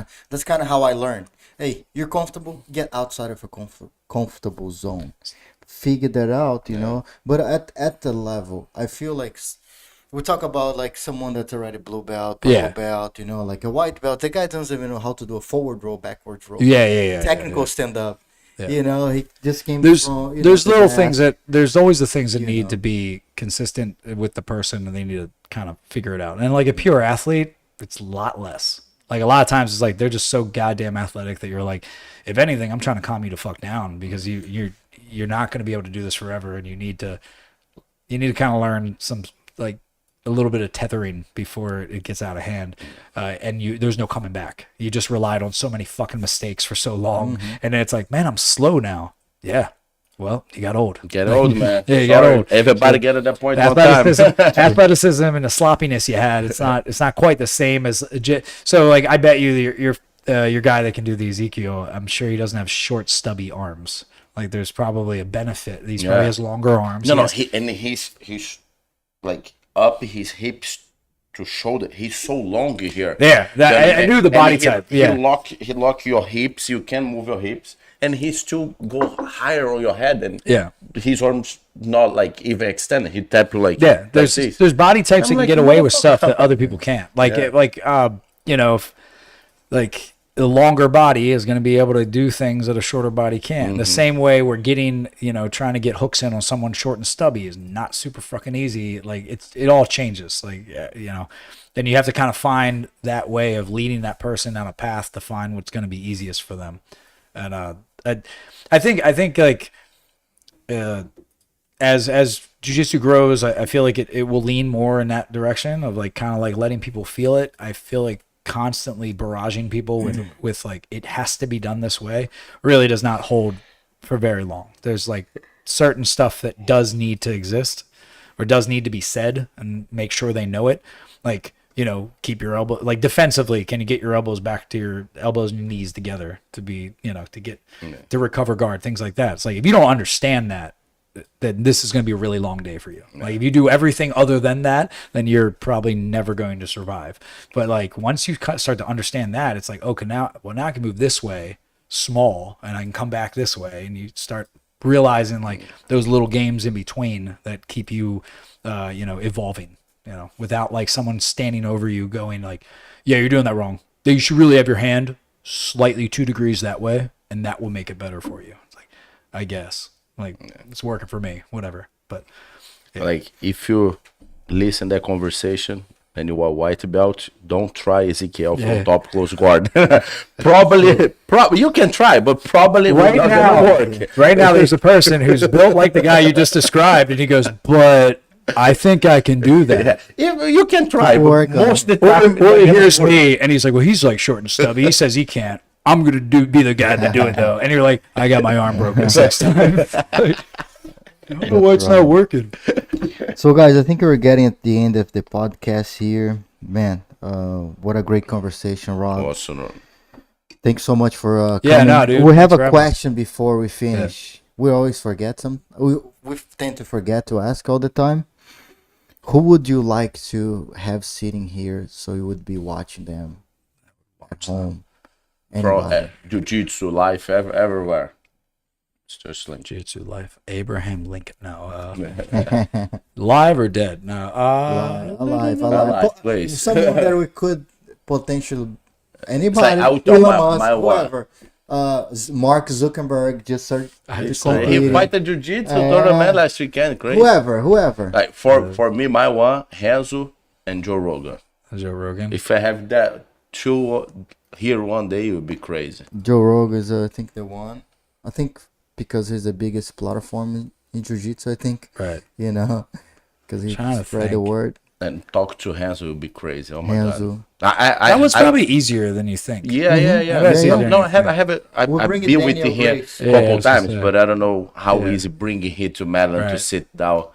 of how I learned. Hey, you're comfortable, get outside of your comfortable zone. Figure that out, you know. But at the level, I feel like we talk about like someone that's already blue belt, purple belt, like a white belt. The guy doesn't even know how to do a forward roll, backwards roll. Technical stand up. Yeah. He just came from. There's little things there's always the things that need to be consistent with the person, and they need to kind of figure it out. And like a pure athlete, it's a lot less. Like a lot of times, it's like they're just so goddamn athletic that you're like, if anything, I'm trying to calm you the fuck down because you're not going to be able to do this forever, and you need to kind of learn some like a little bit of tethering before it gets out of hand, and there's no coming back. You just relied on so many fucking mistakes for so long, and then it's like, man, I'm slow now. Yeah. Well, you got old. Get old, man. Yeah, you got old. Everybody get at that point one time. Athleticism and the sloppiness you had, it's not quite the same as so like I bet you your guy that can do the Ezekiel, I'm sure he doesn't have short stubby arms. Like there's probably a benefit. He probably has longer arms. He's like up his hips to shoulder. He's so long here. Yeah, I knew the body type. He lock your hips. You can move your hips. And he still go higher on your head, and his arms not like even extended. He tap you like there's body types that can get away with stuff that other people can't. Like like the longer body is going to be able to do things that a shorter body can't. The same way we're getting trying to get hooks in on someone short and stubby is not super fucking easy. Like it all changes. Like then you have to kind of find that way of leading that person down a path to find what's going to be easiest for them. And I think like as jiu-jitsu grows, I feel like it will lean more in that direction of like kind of like letting people feel it. I feel like constantly barraging people with like it has to be done this way really does not hold for very long. There's like certain stuff that does need to exist or does need to be said and make sure they know it. Like keep your elbow, like defensively, can you get your elbows back to your elbows and your knees together to be, to get, to recover guard, things like that. It's like, if you don't understand that, then this is going to be a really long day for you. Like if you do everything other than that, then you're probably never going to survive. But like, once you start to understand that, it's like, okay, now I can move this way small and I can come back this way. And you start realizing like those little games in between that keep you, evolving. Without like someone standing over you going like, yeah, you're doing that wrong. You should really have your hand slightly 2 degrees that way, and that will make it better for you. It's like, I guess, like it's working for me, whatever. But like if you listen to that conversation and you are white belt, don't try Ezekiel from top close guard. probably you can try, but probably right now, work. Right now, there's a person who's built like the guy you just described, and he goes, but I think I can do that. Yeah, you can try, but most of the time, or he hears me, and he's like, well, he's like short and stubby. He says he can't. I'm going to be the guy to do it, though. And you're like, I got my arm broken 6 times. I don't know why it's not working. So, guys, I think we're getting at the end of the podcast here. Man, what a great conversation, Rob. Awesome. Thanks so much for coming. Dude. We have a question before we finish. Yeah. We always forget some. We tend to forget to ask all the time. Who would you like to have sitting here so you would be watching them at home? Pro jiu-jitsu life everywhere. It's just like jiu-jitsu life. Abraham Lincoln. No. Live or dead? No. Alive. Please. Someone that we could potentially anybody. Like my whoever. Mark Zuckerberg just he fighted jiu-jitsu tournament last weekend. Great. Whoever. Like for me, my one, Renzo and Joe Rogan. If I have that 2 here one day, it would be crazy. Joe Rogan is, I think, the one. I think because he's the biggest platform in jiu-jitsu. I think. Right. Because he spread the word. And talk to Renzo would be crazy. Oh my God. That was probably easier than you think. Yeah. No, I've been with him a couple times, but I don't know how easy bringing him to Maryland to sit down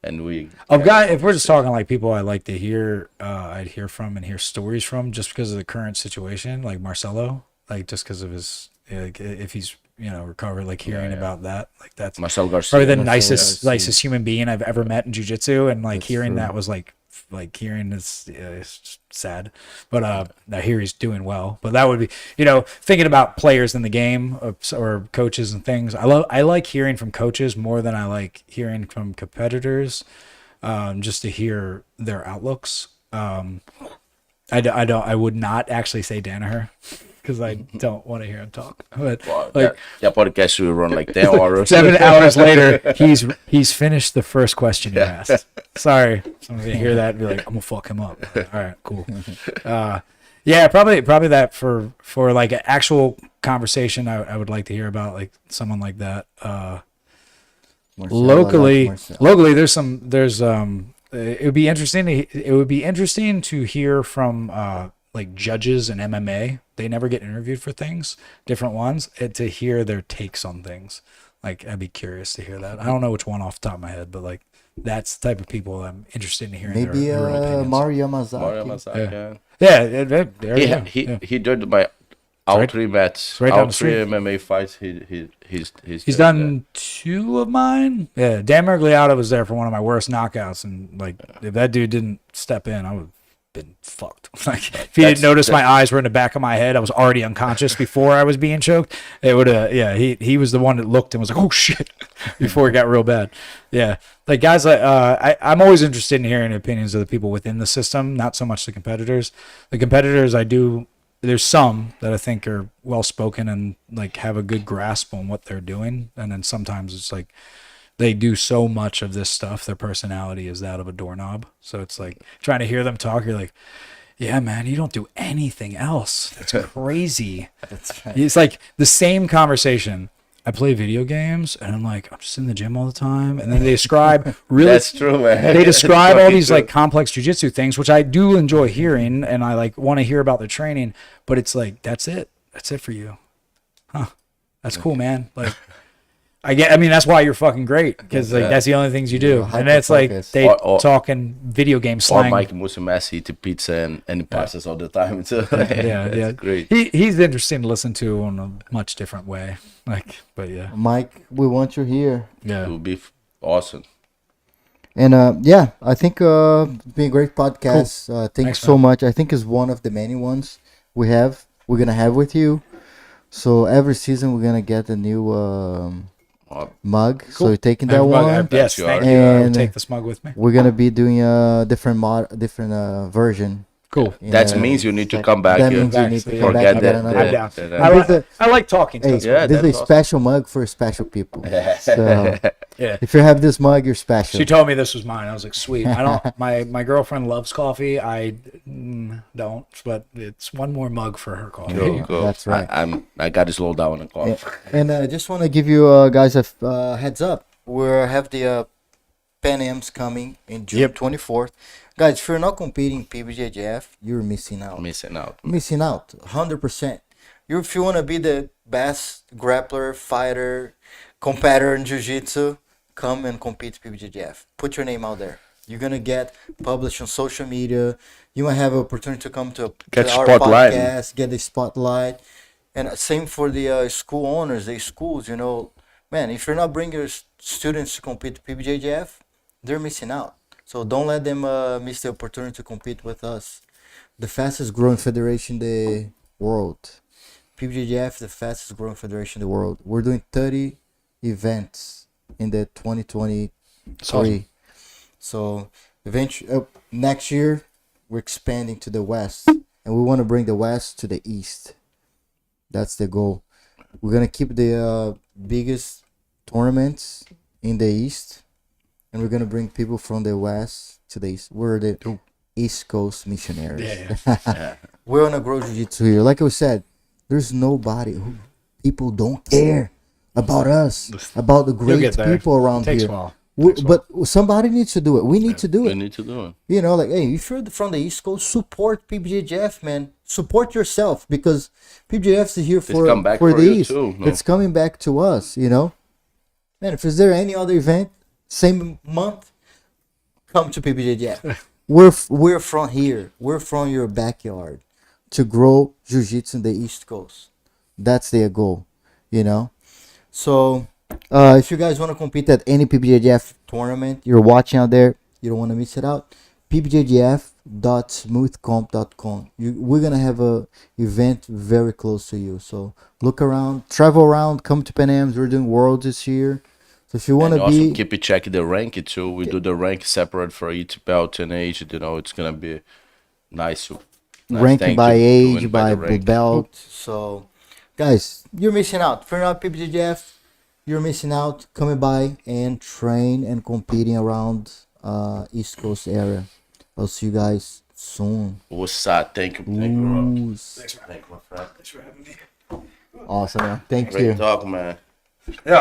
and we. If we're just talking like people I like to hear, I'd hear from and hear stories from just because of the current situation, like Marcelo, like just because of his, if he's recovered, like hearing about that, like that's Marcelo Garcia, probably the nicest human being I've ever met in jiu-jitsu, and like hearing that was like hearing this is sad, but I hear he's doing well. But that would be, thinking about players in the game or coaches and things. I like hearing from coaches more than I like hearing from competitors, just to hear their outlooks. I would not actually say Danaher because I don't want to hear him talk. But that podcast will run like 10 hours. 7 hours later, he's finished the first question you asked. Sorry, somebody hear that and be like, I'm gonna fuck him up. All right, cool. Probably that for like an actual conversation. I would like to hear about like someone like that. Locally, there's it would be interesting. It would be interesting to hear from like judges in MMA. They never get interviewed for things, different ones, and to hear their takes on things. Like, I'd be curious to hear that. I don't know which one off the top of my head, but like, that's the type of people I'm interested in hearing. Maybe their opinions. Mario Yamazaki. Yeah. He did my all three matches, right all down the three street. MMA fights. He's done 2 of mine. Yeah, Dan Mergliata was there for one of my worst knockouts, and like if that dude didn't step in, I would have been fucked. Like if he didn't notice my eyes were in the back of my head, I was already unconscious before I was being choked. It would have. Yeah, he was the one that looked and was like, oh shit, before it got real bad. Yeah, like guys, like I'm always interested in hearing opinions of the people within the system, not so much the competitors. The competitors, I do. There's some that I think are well spoken and like have a good grasp on what they're doing, and then sometimes it's like they do so much of this stuff, their personality is that of a doorknob. So it's like trying to hear them talk, you're like, yeah, man, you don't do anything else. That's crazy. That's right. It's like the same conversation. I play video games and I'm like, I'm just in the gym all the time. And then they describe really, That's true, man. they describe all these true. like complex jujitsu things, which I do enjoy hearing. And I like want to hear about their training, but it's like, that's it. That's it for you. Huh. That's cool, man. Like, I mean, that's why you're fucking great, because like that's the only things you do, and it's like they talking video game slang. Or Mike Musumeci eat pizza and passes all the time. So yeah, great. He's interesting to listen to in a much different way. Like, but yeah, Mike, we want you here. Yeah, it would be awesome. And yeah, I think it's been a great podcast. Cool. Thanks so much. I think it's one of the many ones we're gonna have with you. So every season we're gonna get a new mug. Cool. So you're taking that one. Yes, thank you. And take this mug with me. We're gonna be doing a different version. Cool. That means you need to come back that here. means you need to come back that. I like talking. Hey, yeah, this is a special mug for special people. So yeah. If you have this mug, you're special. She told me this was mine. I was like, sweet. I don't. My girlfriend loves coffee. I don't, but it's one more mug for her coffee. Cool. That's right. I got to slow down on coffee. Yeah. And I just want to give you guys a heads up. We have the Pan Am's coming in June 24th. Guys, if you're not competing PBJJF, you're missing out. Missing out, 100%. If you want to be the best grappler, fighter, competitor in Jiu-Jitsu, come and compete PBJJF. Put your name out there. You're going to get published on social media. You might have an opportunity to come to our podcast, get the spotlight. And same for the school owners, the schools, you know. Man, if you're not bringing your students to compete PBJJF, they're missing out. So don't let them miss the opportunity to compete with us. The fastest growing federation in the world. PBJJF, the fastest growing federation in the world. We're doing 30 events in the 2023. Awesome. So eventually, next year, we're expanding to the west. And we want to bring the west to the east. That's the goal. We're going to keep the biggest tournaments in the east. And we're going to bring people from the west to the east. We're the East Coast missionaries. Yeah. We're on a grow jiu-jitsu here. Like I said, there's nobody who people don't care about us, about the great people around here. But somebody needs to do it. We need to do it. We need to do it. You know, like, hey, if you're from the East Coast, support PBJJF, man. Support yourself, because PBJJF is here for the East. Too, no? It's coming back to us, you know. Man, if is there any other event, same month, come to PBJJF. We're from here. We're from your backyard to grow jiu-jitsu in the East Coast. That's their goal, you know. So if you guys want to compete at any PBJJF tournament, you're watching out there, you don't want to miss it out, pbjjf.smoothcomp.com. We're going to have a event very close to you. So look around, travel around, come to Pan Am's. We're doing Worlds this year. So if you want to be... keep checking the rank too. We do the rank separate for each belt and age. You know, it's going to be nice. Ranking by age, by belt. So, guys, you're missing out. If you're not PBJJF, you're missing out. Coming by and train and competing around East Coast area. I'll see you guys soon. What's up? Thank you. Thank you, Rob. Thanks for having me. Awesome, man. Thank you. Great talk, man. Yeah.